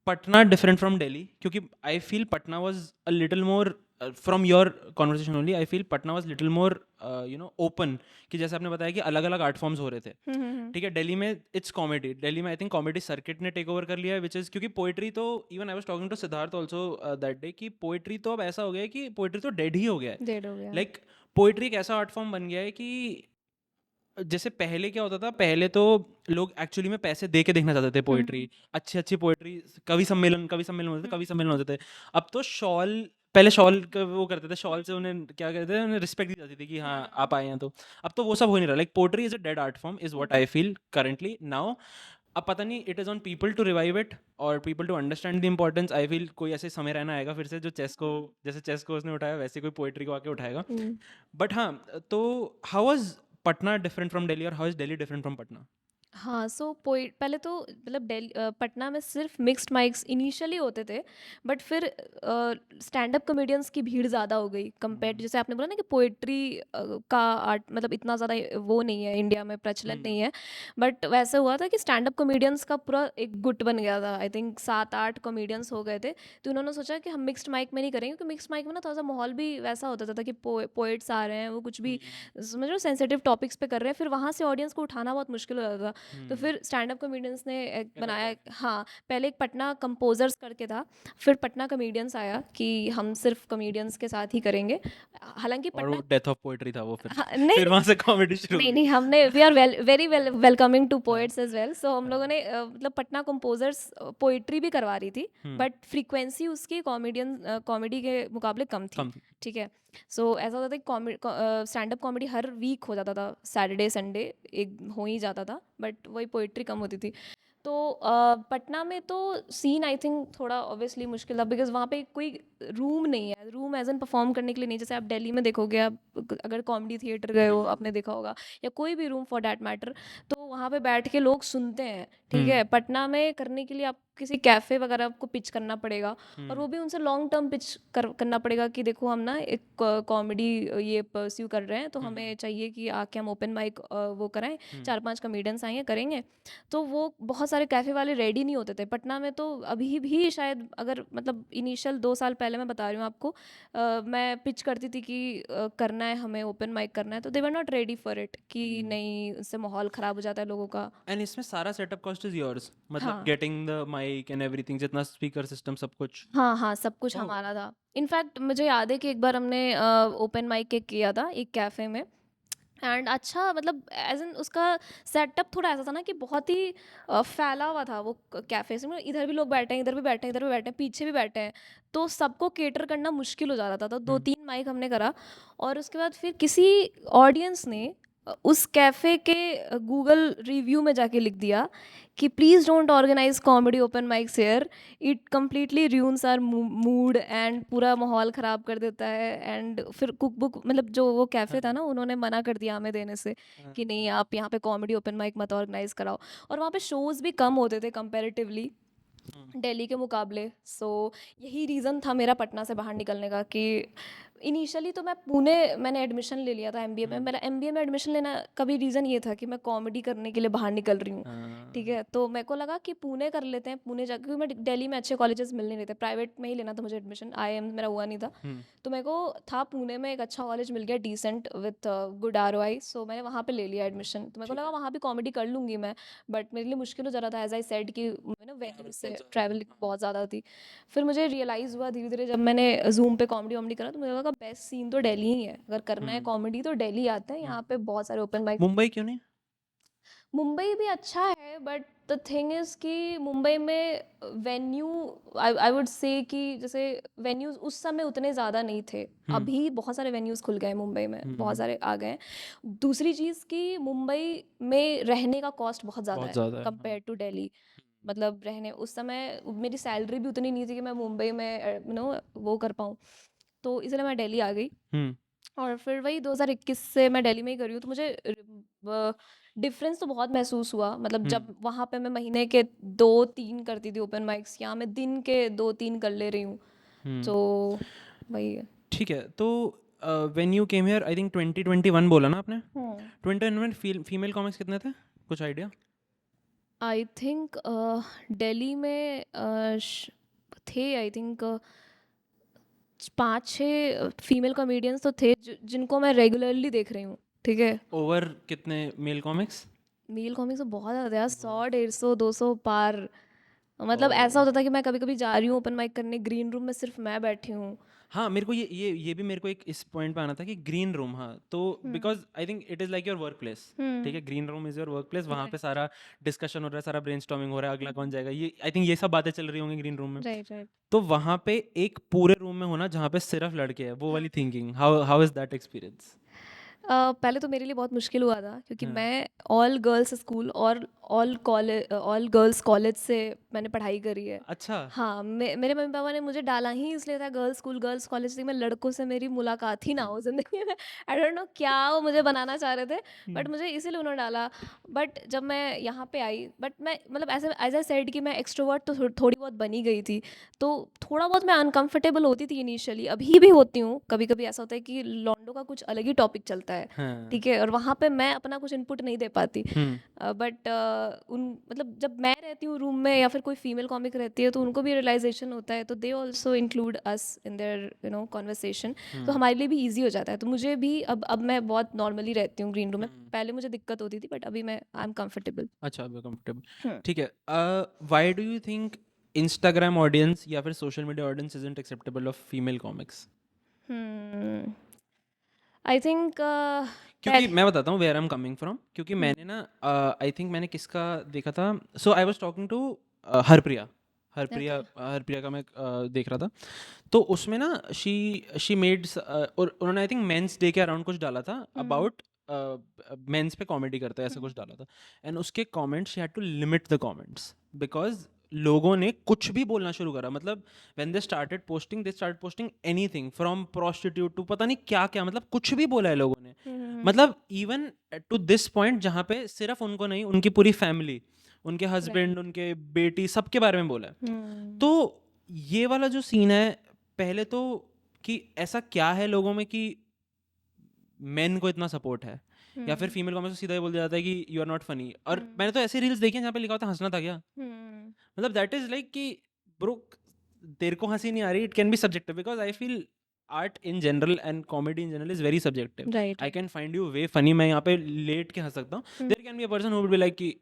Patna different from Delhi? क्योंकि I feel Patna was a little more, from your conversation only, I feel Patna was little more, open, कि जैसे आपने बताया कि अलग अलग आर्ट फॉर्म्स हो रहे थे। ठीक है, दिल्ली में इट्स कॉमेडी, दिल्ली में आई थिंक कॉमेडी सर्किट ने टेक ओवर कर लिया है, विच इज़, क्योंकि पोइट्री तो, even I was talking to Siddharth also that day, कि पोइट्री तो अब ऐसा हो गया है कि पोइट्री तो डेड ही हो गया है। डेड हो गया। लाइक पोइट्री एक ऐसा आर्ट फॉर्म बन गया है कि जैसे पहले क्या होता था, पहले तो लोग एक्चुअली में पैसे दे के देखना चाहते थे पोइट्री, अच्छी अच्छी पोइट्री, कवि सम्मेलन होते थे, कवि सम्मेलन होते थे। अब तो शॉल, पहले शॉल का वो करते थे, शॉल से उन्हें क्या कहते थे, उन्हें रिस्पेक्ट दी जाती थी कि हाँ आप आए हैं। तो अब तो वो सब हो नहीं रहा। Like poetry is a dead art form, is what I feel currently now. अब पता नहीं, it is on people to revive it और people to understand the importance. I feel कोई ऐसे समय रहना आएगा फिर से, जो चेस को, जैसे चेस को उसने उठाया वैसे कोई पोइट्री को आके उठाएगा। बट हाँ, तो how was Patna different from Delhi और how is Delhi different from Patna? हाँ, सो पोइट पहले तो मतलब पटना में सिर्फ मिक्स्ड माइक्स इनिशियली होते थे, बट फिर स्टैंड अप कॉमेडियंस की भीड़ ज़्यादा हो गई कंपेयर, जैसे आपने बोला ना कि पोइट्री का आर्ट मतलब इतना ज़्यादा वो नहीं है इंडिया में, प्रचलन नहीं है। बट वैसे हुआ था कि स्टैंड अप कॉमेडियंस का पूरा एक गुट बन गया था, आई थिंक 7-8 कॉमेडियंस हो गए थे। तो उन्होंने सोचा कि हम मिक्स्ड माइक में नहीं करेंगे, क्योंकि मिक्स्ड माइक में ना थोड़ा सा माहौल भी वैसा होता था कि पोइट्स आ रहे हैं, वो कुछ भी समझ लो सेंसिटिव टॉपिक्स पे कर रहे हैं, फिर वहाँ से ऑडियंस को उठाना बहुत मुश्किल हो जाता था। तो फिर स्टैंड अप कॉमेडियंस ने एक बनाया, हाँ, पहले एक पटना कंपोजर्स करके था, फिर पटना कॉमेडियंस आया कि हम सिर्फ कॉमेडियंस के साथ ही करेंगे। हालांकि और वो पटना, डेथ ऑफ पोइट्री था वो फिर हाँ, नहीं फिर वहां से कॉमेडी शुरू नहीं हुई। नहीं, हमने we are very welcoming to poets as well. So हम लोगों ने मतलब पटना कंपोजर्स पोइट्री भी करवा रही थी, बट फ्रीक्वेंसी उसकी कॉमेडी के मुकाबले कम थी। कम थी। ठीक है, सो ऐसा होता था कि स्टैंड अप कॉमेडी हर वीक हो जाता था, सैटरडे संडे एक हो ही जाता था, बट वही पोइट्री कम होती थी। तो पटना में तो सीन आई थिंक थोड़ा ऑब्वियसली मुश्किल था, बिकॉज वहाँ पे कोई रूम नहीं है, रूम एज एन परफॉर्म करने के लिए नहीं। जैसे आप दिल्ली में देखोगे, आप अगर कॉमेडी थिएटर गए हो आपने देखा होगा, या कोई भी रूम फॉर डैट मैटर, तो वहाँ पे बैठ के लोग सुनते हैं। ठीक है, पटना में करने के लिए आप किसी कैफ़े वगैरह आपको पिच करना पड़ेगा, और वो भी उनसे लॉन्ग टर्म पिच करना पड़ेगा कि देखो हम ना एक कॉमेडी ये परस्यू कर रहे हैं, तो हमें चाहिए कि आके हम ओपन माइक वो कराएं, 4-5 कॉमेडियंस आएंगे करेंगे। तो वो बहुत सारे कैफ़े वाले रेडी नहीं होते थे पटना में। तो अभी भी शायद, अगर मतलब इनिशियल 2 साल पहले मैं बता रही हूँ आपको, मैं पिच करती थी कि करना है हमें ओपन माइक करना है, तो they were not ready for it कि नहीं, उससे माहौल ख़राब हो जाता है लोगों का। एंड इसमें सारा सेटअप कॉस्ट इज योर्स, मतलब हाँ getting the mic and everything, जितना स्पीकर सिस्टम सब कुछ? हाँ हाँ, सब कुछ ओह, हमारा था। इनफैक्ट मुझे याद है कि एक बार हमने ओपन माइक के किया था एक कैफ़े में, एंड अच्छा मतलब एज इन उसका सेटअप थोड़ा ऐसा था ना कि बहुत ही फैला हुआ था वो कैफ़े से, मतलब इधर भी लोग बैठे हैं, इधर भी बैठे हैं, इधर भी बैठे हैं, पीछे भी बैठे हैं, तो सबको केटर करना मुश्किल हो जा रहा था। तो 2-3 माइक हमने करा, और उसके बाद फिर किसी ऑडियंस ने उस कैफ़े के गूगल रिव्यू में जाके लिख दिया कि please don't organise comedy open mics here, it completely ruins our mood and पूरा माहौल ख़राब कर देता है। एंड फिर कुक बुक मतलब जो वो कैफ़े था ना, उन्होंने मना कर दिया हमें देने से कि नहीं आप यहाँ पे कॉमेडी ओपन माइक मत ऑर्गेनाइज कराओ। और वहाँ पे शोज़ भी कम होते थे कंपैरेटिवली दिल्ली के मुकाबले। सो यही रीज़न था मेरा पटना से बाहर निकलने का कि इनिशियली तो मैं पुणे मैंने एडमिशन ले लिया था एमबीए में। मेरा एमबीए में एडमिशन लेना कभी रीज़न ये था कि मैं कॉमेडी करने के लिए बाहर निकल रही हूँ, ठीक है। तो मेरे को लगा कि पुणे कर लेते हैं, पुणे जाकर, क्योंकि मैं दिल्ली में अच्छे कॉलेजेस मिल नहीं रहे थे, प्राइवेट में ही लेना था मुझे एडमिशन, आईआईएम मेरा हुआ नहीं था। तो मेरे को था पुणे में एक अच्छा कॉलेज मिल गया डिसेंट विथ गुड आरओआई, सो मैंने वहाँ पे ले लिया एडमिशन। तो मेरे को लगा वहाँ भी कॉमेडी कर लूँगी मैं, बट मेरे लिए मुश्किल हो जा रहा था, एज आई सेड कि ना वेन्यू से ट्रैवलिंग बहुत ज़्यादा थी। फिर मुझे रियलाइज़ हुआ धीरे धीरे जब मैंने जूम पे कॉमेडी वॉमेडी करा, तो मुझे लगा बेस्ट सीन तो दिल्ली ही है, अगर करना है कॉमेडी तो दिल्ली आता है, यहाँ पे बहुत सारे ओपन माइक। मुंबई क्यों नहीं? मुंबई भी अच्छा है, बट द थिंग इज़ कि मुंबई में वेन्यू, आई वुड से कि जैसे वेन्यूज़ उस समय उतने ज़्यादा नहीं थे, अभी बहुत सारे वेन्यूज़ खुल गए हैं मुंबई में, बहुत सारे आ गए हैं। दूसरी चीज़ कि मुंबई में रहने का कॉस्ट बहुत ज़्यादा बहुत है ज़्यादा है, कंपेयर टू दिल्ली। मतलब रहने उस समय मेरी सैलरी भी उतनी नहीं थी कि मैं मुंबई में वो कर पाऊँ, तो इसलिए मैं दिल्ली आ गई। और फिर वही 2021 से मैं दिल्ली में ही कर रही हूँ, तो मुझे डिफरेंस तो बहुत महसूस हुआ। मतलब जब वहाँ पे मैं महीने के 2-3 करती थी ओपन माइक्स, यहाँ मैं दिन के 2-3 कर ले रही हूँ, तो वही है। ठीक है। तो when you came here, I think 2021 बोला ना आपने? 2021 फीमेल कॉमिक्स कितने थे, कुछ आइडिया? आई थिंक दिल्ली में थे, आई थिंक 5-6 फीमेल कॉमेडियंस तो थे जिनको मैं रेगुलरली देख रही हूँ, ठीक है। ओवर कितने मेल कॉमिक्स? मेल कॉमिक्स तो बहुत ज़्यादा यार, 100-150-200 पार। मतलब ऐसा होता था कि मैं कभी कभी जा रही हूँ ओपन माइक करने, ग्रीन रूम में सिर्फ मैं बैठी हूँ। हाँ, मेरे को ये भी मेरे को एक इस पॉइंट पे आना था कि ग्रीन रूम, हाँ, तो because I think it is like your work place, ठीक है, green room is your work place, वहाँ पे सारा डिस्कशन हो रहा है, सारा ब्रेनस्टॉर्मिंग हो रहा है, अगला कौन जाएगा, ये आई थिंक ये सब बातें चल रही होंगी ग्रीन रूम में। Right right. तो वहाँ पे एक पूरे रूम में होना जहाँ पे सिर्फ लड़के हैं, वो वाली thinking, how is that experience? पहले तो मेरे लिए बहुत मुश्किल हुआ था, क्योंकि मैं ऑल गर्ल्स स्कूल और ऑल गर्ल्स कॉलेज से मैंने पढ़ाई करी है। अच्छा। हाँ, मेरे मम्मी पापा ने मुझे डाला ही इसलिए था गर्ल्स स्कूल गर्ल्स कॉलेज से, मैं लड़कों से मेरी मुलाकात ही ना हो ज़िंदगी में। आई डोंट नो क्या वो मुझे बनाना चाह रहे थे, बट मुझे इसीलिए उन्होंने डाला। बट जब मैं यहाँ पे आई, बट मैं मतलब ऐसे एज आई सेड कि मैं एक्सट्रोवर्ट तो थोड़ी बहुत बनी गई थी, तो थोड़ा बहुत मैं अनकंफर्टेबल होती थी इनिशियली, अभी भी होती हूँ। कभी कभी ऐसा होता है कि लॉन्डो का कुछ अलग ही टॉपिक चलता है, हाँ। ठीक है, और वहाँ पे मैं अपना कुछ इनपुट नहीं दे पाती। बट उन मतलब जब मैं रहती हूँ रूम में या फिर कोई फीमेल कॉमिक रहती है, तो उनको भी रियलाइजेशन होता है, तो they also include us in their conversation, तो हमारे लिए भी ईजी हो जाता है। तो मुझे भी अब मैं बहुत नॉर्मली रहती हूँ ग्रीन रूम में, पहले मुझे दिक्कत होती थी, बट अभी मैं आई एम कंफर्टेबल। अच्छा, अब कंफर्टेबल, ठीक है। Why do you think Instagram audience या फिर social media audience isn't acceptable of female comics? I think क्योंकि मैं बताता हूँ where I am coming from, क्योंकि मैंने ना आई थिंक मैंने किसका देखा था, so I was talking to Harpriya Harpriya का मैं देख रहा था, तो उसमें ना शी मेड, और उन्होंने आई थिंक मेंस डे के अराउंड कुछ डाला था अबाउट मेंस पे कॉमेडी करते हैं, ऐसा कुछ डाला था, एंड उसके comments she had to limit the comments because लोगों ने कुछ भी बोलना शुरू करा। मतलब when they started posting anything from prostitute to पता नहीं क्या क्या, मतलब कुछ भी बोला है लोगों ने, मतलब इवन टू दिस पॉइंट जहाँ पे सिर्फ उनको नहीं, उनकी पूरी फैमिली, उनके हस्बैंड, उनके बेटी, सबके बारे में बोला है। तो ये वाला जो सीन है, पहले तो कि ऐसा क्या है लोगों में कि मेन को इतना सपोर्ट है, या फिर फीमेल कॉमेंट से सीधा ही बोल दिया जाता है कि यू आर नॉट फनी। और मैंने तो ऐसे रील्स देखी हैं जहाँ पे लिखा होता है हंसना था क्या, मतलब दैट इज लाइक कि ब्रो तेरे को हंसी नहीं आ रही, it can be subjective, because I feel art in general and comedy in general is very subjective. Right. I can find you way funny, मैं यहाँ पे लेट के हंस सकता हूँ, there can be a person who would be like कि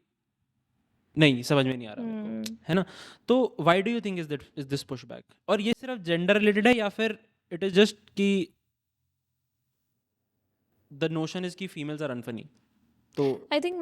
नहीं समझ में नहीं आ रहा मेरे को, है ना। तो why do you think is this pushback, और ये सिर्फ जेंडर रिलेटेड है या फिर इट इज जस्ट कि द नोशन इज कि फीमेल्स आर अनफनी? तो I think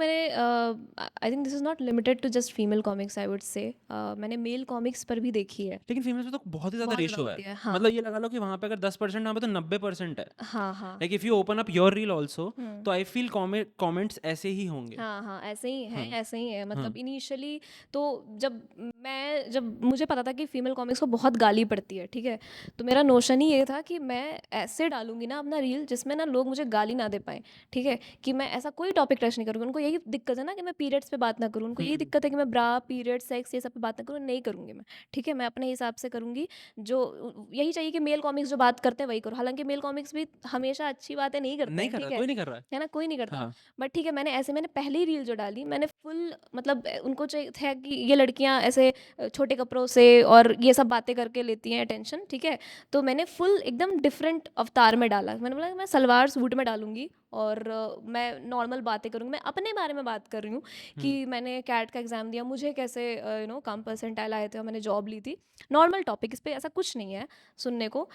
this is not limited to just female comics, I would say मैंने मेल कॉमिक्स पर भी देखी है। लेकिन फीमेल्स में तो बहुत ही ज़्यादा बहुत रेशो ज़्यादा है, होती है, हाँ। मतलब ये लगा लो कि वहाँ पे अगर 10% यहाँ पे तो 90% है। हाँ हाँ like if you open up your reel also, तो आई फील कमेंट्स ऐसे ही होंगे। हाँ हाँ, ऐसे ही हैं, ऐसे ही है। मतलब इनिशियली तो जब मैं जब मुझे पता था कि फीमेल कॉमिक्स को बहुत गाली पड़ती है, ठीक है, तो मेरा नोशन ही ये था कि मैं ऐसे डालूंगी ना अपना रील जिसमें ना लोग मुझे गाली ना दे पाएँ, ठीक है, कि मैं ऐसा कोई टॉपिक टच नहीं करूँगी। उनको यही दिक्कत है ना कि मैं पीरियड्स पे बात ना करूँ, उनको यही हम्म दिक्कत है कि मैं ब्रा, पीरियड, सेक्स ये सब पे बात ना करूँ, नहीं करूँगी मैं, ठीक है, मैं अपने हिसाब से करूँगी। जो यही चाहिए कि मेल कॉमिक्स जो बात करते हैं वही करो, हालांकि मेल कॉमिक्स भी हमेशा अच्छी बातें नहीं करते नहीं हैं, कर ठीक रहा, कोई नहीं कर रहा है ना, कोई नहीं करता। हाँ बट ठीक है, मैंने पहली रील जो डाली, मैंने फुल मतलब उनको चाहिए था कि ये लड़कियां ऐसे छोटे कपड़ों से और ये सब बातें करके लेती हैं अटेंशन, ठीक है, तो मैंने फुल एकदम डिफरेंट अवतार में डाला। मैंने बोला कि मैं सलवार सूट में डालूंगी और मैं नॉर्मल बातें करूँगी, मैं अपने बारे में बात कर रही हूँ हम्म कि मैंने कैट का एग्ज़ाम दिया, मुझे कैसे कम परसेंटाइल आए थे और मैंने जॉब ली थी। नॉर्मल टॉपिक, इस पे ऐसा कुछ नहीं है सुनने को।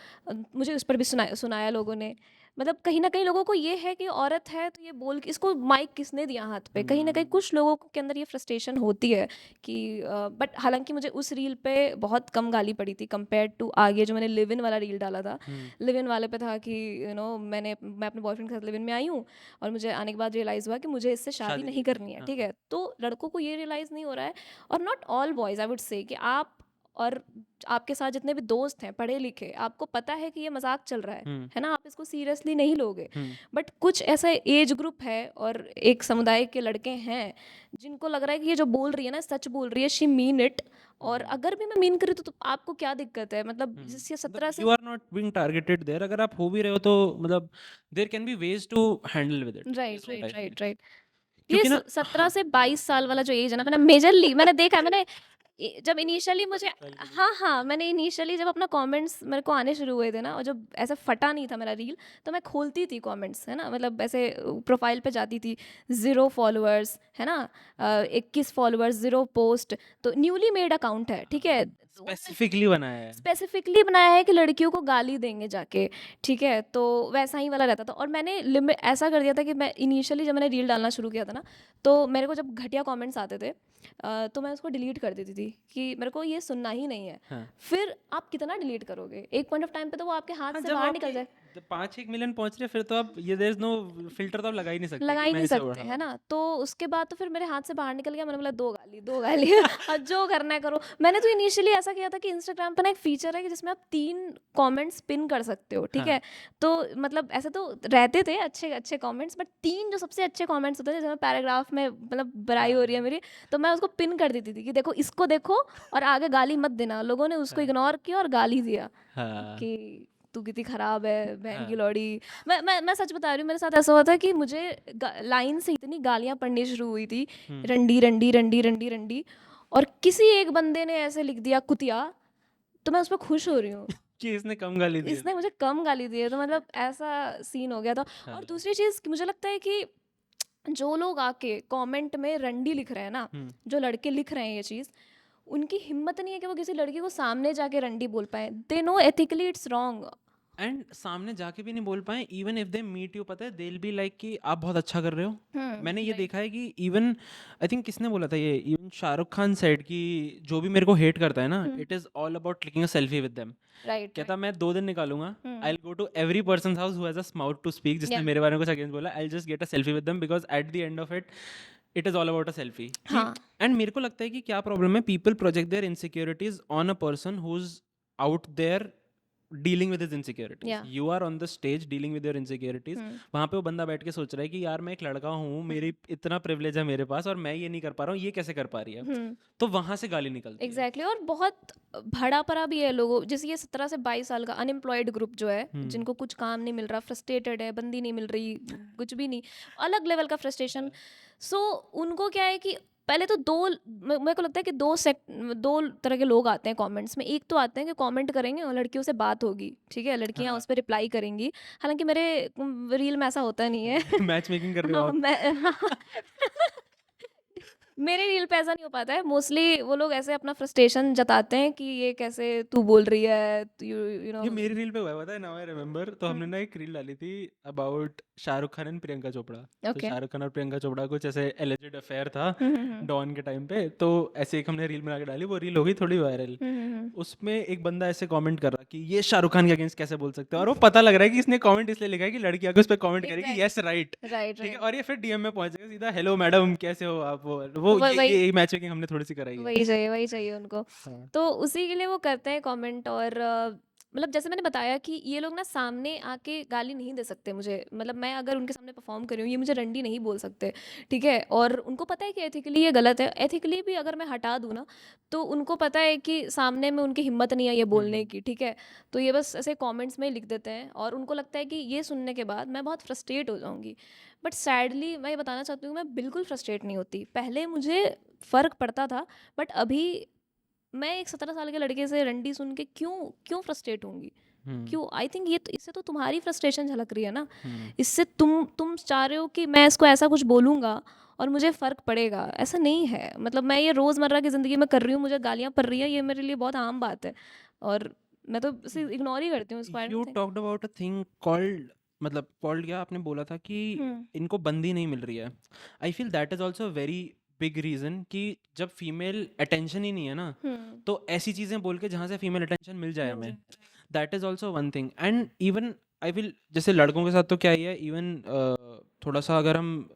मुझे उस पर भी सुनाया लोगों ने। मतलब कहीं न कहीं लोगों को ये है कि औरत है तो ये बोल के इसको माइक किसने दिया हाथ पे? कहीं न कहीं हम्म कुछ लोगों के अंदर ये फ्रस्ट्रेशन होती है कि बट हालाँकि मुझे उस रील पे बहुत कम गाली पड़ी थी कंपेयर्ड टू आगे जो मैंने लिव इन वाला रील डाला था। हम्म लिव इन वाले पे था कि मैं अपने बॉयफ्रेंड के साथ लिव इन में आई हूँ और मुझे आने के बाद रियलाइज़ हुआ कि मुझे इससे शादी शादी नहीं नहीं करनी करनी है, हाँ ठीक है? तो लड़कों को ये रियलाइज़ नहीं हो रहा है और not all boys I would से कि आप और आपके साथ जितने भी दोस्त हैं पढ़े लिखे, आपको पता है कि ये मजाक चल रहा हम्म है ना, आप इसको सीरियसली नहीं लोगे। हम्म बट कुछ ऐसा एज ग्रुप है और एक समुदाय के लड़के हैं जिनको लग रहा है कि ये जो बोल रही है ना सच बोल रही है, शी मीन इट। और हम्म अगर भी मैं मीन करी तो आपको क्या दिक्कत है, मतलब जिससे मतलब 17 से। You are not being targeted there, अगर आप हो भी रहे हो तो मतलब there can be ways to handle with it is right what I right feel, right right. ये क्योंकि ना 17 हाँ से 22 साल वाला जो एज है ना, मैंने मेजरली मैंने देखा है, मैंने जब इनिशियली मुझे, ट्वेल्व के लिए हाँ हाँ, मैंने इनिशियली जब अपना कमेंट्स मेरे को आने शुरू हुए थे ना और जब ऐसा फटा नहीं था मेरा रील, तो मैं खोलती थी कमेंट्स, है ना, मतलब ऐसे प्रोफाइल पे जाती थी, 0 फॉलोअर्स, है ना, 21 फॉलोअर्स, 0 पोस्ट, तो न्यूली मेड अकाउंट है, ठीक है, तो उनमें स्पेसिफिकली बनाया है स्पेसिफिकली बनाया है कि लड़कियों को गाली देंगे जाके, ठीक है, तो वैसा ही वाला रहता था। और मैंने लिमिट ऐसा कर दिया था कि मैं इनिशियली जब मैंने रील डालना शुरू किया था ना, तो मेरे को जब घटिया कमेंट्स आते थे तो मैं उसको डिलीट कर देती थी कि मेरे को ये सुनना ही नहीं है। हाँ फिर आप कितना डिलीट करोगे, एक पॉइंट ऑफ टाइम पे तो वो आपके हाथ हाँ से जब बाहर आपकी निकल जाए। 5-1 मिलियन पहुंच रहे फिर तो आप ये देयर इज नो फिल्टर, तो आप लगा ही नहीं सकते लगा कि ही मैं नहीं इसे सकते, हाँ है ना, तो उसके बाद तो फिर मेरे हाथ से बाहर निकल गया। मैंने बोला दो गाली और जो करना है करो। मैंने तो इनिशियली ऐसा किया था कि इंस्टाग्राम पर ना एक फीचर है कि जिसमें आप 3 कमेंट्स पिन कर सकते हो, ठीक हाँ है, तो मतलब ऐसे तो रहते थे अच्छे अच्छे कमेंट्स, बट 3 जो सबसे अच्छे कमेंट्स होते थे जिसमें पैराग्राफ में मतलब बुराई हो रही है हाँ मेरी, तो मैं उसको पिन कर देती थी कि देखो इसको देखो और आगे गाली मत देना। लोगों ने उसको हाँ इग्नोर किया और गाली दिया हाँ कि तू कितनी खराब है बहन की हाँ लौड़ी। मैं सच बता रही हूँ, मेरे साथ ऐसा हुआ था कि मुझे लाइन से इतनी गालियाँ पड़नी शुरू हुई थी, हम्म रंडी रंडी रंडी रंडी रंडी, और किसी एक बंदे ने ऐसे लिख दिया कुतिया, तो मैं उस पर खुश हो रही हूँ, कि इसने कम गाली दी है इसने मुझे कम गाली दी है, तो मतलब ऐसा सीन हो गया था। और हाँ दूसरी चीज़ मुझे लगता है कि जो लोग आके कमेंट में रंडी लिख रहे हैं ना, हम्म जो लड़के लिख रहे हैं ये चीज़, उनकी हिम्मत नहीं है कि वो किसी लड़की को सामने जाके रंडी बोल पाए। They know ethically it's wrong. And सामने जाके भी नहीं बोल पाए, even if they meet you, पता है दे विल बी लाइक कि आप बहुत अच्छा कर रहे हो। मैंने ये राइट देखा है कि इवन आई थिंक किसने बोला था ये, इवन शाहरुख खान सेड कि जो भी मेरे को हेट करता है ना, it is all about clicking a selfie with them. Right कहता राइट। मैं 2 दिन निकालूंगा, I will go to every person house who has a mouth to speak, जिसने या मेरे बारे में कुछ अगेंस्ट बोला, I will just get a selfie with them because at the end of it is all about a selfie कि। हाँ and मेरे को लगता है कि क्या प्रॉब्लम है, people project their insecurities on a person who is out there dealing with his insecurities. या you are on the stage dealing with your insecurities, वहां पे वो बंदा बैठ के सोच रहा है कि यार मैं एक लड़का हूँ, मेरी इतना प्रिविलेज है मेरे पास और मैं ये नहीं कर पा रहा हूँ, ये कैसे कर पा रही है, तो वहां से गाली निकलती है। एग्जैक्टली और बहुत भड़ा पड़ा भी है लोगों, जैसे ये 17 से 22 साल का अनएम्प्लॉयड ग्रुप जो है, हम्म जिनको कुछ काम नहीं मिल रहा, फ्रस्ट्रेटेड है, बंदी नहीं मिल रही, कुछ भी नहीं, अलग लेवल का फ्रस्ट्रेशन। सो उनको क्या है कि पहले तो मेरे को लगता है कि दो तरह के लोग आते हैं कमेंट्स में। एक तो आते हैं कि कमेंट करेंगे और लड़कियों से बात होगी, ठीक है, लड़कियां हाँ उस पर रिप्लाई करेंगी। हालांकि मेरे रील में ऐसा होता नहीं है। मैच मेकिंग कर रहे हो हाँ, आप। मैं मेरे रील पे ऐसा नहीं हो पाता है। मोस्टली वो लोग ऐसे अपना फ्रस्ट्रेशन जताते हैं कि ये कैसे तू बोल रही है, यू नो। ये मेरी रील पे हुआ है, पता है, नाउ आई रिमेम्बर, तो हमने ना एक रील डाली थी अबाउट शाहरुख खान एंड प्रियंका चोपड़ा। तो ओके। शाहरुख खान और प्रियंका चोपड़ा कुछ ऐसे एलिजिड अफेयर था हम्म। डॉन के टाइम पे, तो ऐसे एक हमने रील बना के डाली, वो रील हो गई थोड़ी वायरल। हम्म। उसमें एक बंदा ऐसे कमेंट कर रहा कि ये शाहरुख खान के अगेंस्ट कैसे बोल सकते हो, और वो पता लग रहा है कि इसने कमेंट इसलिए लिखा है कि लड़की आके उस पर कमेंट करेगी यस राइट, राइट ठीक है, राइट। और ये फिर डीएम में पहुंच जाएगा सीधा, हेलो मैडम कैसे हो आप, वो वही ये मैच मेकिंग हमने थोड़ी सी कराई है। वही चाहिए उनको। हाँ। तो उसी के लिए वो करते हैं कमेंट। और मतलब जैसे मैंने बताया कि ये लोग ना सामने आके गाली नहीं दे सकते मुझे, मतलब मैं अगर उनके सामने परफॉर्म कर रही हूँ ये मुझे रंडी नहीं बोल सकते, ठीक है। और उनको पता है कि एथिकली ये गलत है, एथिकली भी अगर मैं हटा दूँ ना तो उनको पता है कि सामने में उनकी हिम्मत नहीं है ये बोलने की, ठीक है। तो ये बस ऐसे कमेंट्स में ही लिख देते हैं और उनको लगता है कि ये सुनने के बाद मैं बहुत फ्रस्ट्रेट हो जाऊंगी। बट सैडली मैं ये बताना चाहती हूँ मैं बिल्कुल फ्रस्ट्रेट नहीं होती। पहले मुझे फ़र्क पड़ता था, बट अभी मैं एक 17 साल के लड़के से रंडी सुन के क्यों क्यों फ्रस्ट्रेट होंगी? हम्म। क्यों? आई थिंक ये तो, इससे तो तुम्हारी फ्रस्ट्रेशन झलक रही है ना। हम्म। इससे तुम चाह रहे हो कि मैं इसको ऐसा कुछ बोलूँगा और मुझे फ़र्क पड़ेगा, ऐसा नहीं है। मतलब मैं ये रोज़मर्रा की ज़िंदगी में कर रही हूँ, मुझे गालियाँ पड़ रही हैं, ये मेरे लिए बहुत आम बात है और मैं तो इसे इग्नोर ही करती हूँ इसको। I you don't think. Talked about a thing called, मतलब कॉल्ड क्या आपने बोला था कि हुँ, इनको बंदी नहीं मिल रही है। I feel that is also very big reason कि जब फीमेल अटेंशन ही नहीं है ना, हुँ, तो ऐसी चीजें बोल के जहाँ से फीमेल अटेंशन मिल जाए मिल हमें, जाए। That is also one thing. And even I feel जैसे लड़कों के साथ तो क्या ही है, इवन थोड़ा सा अगर हम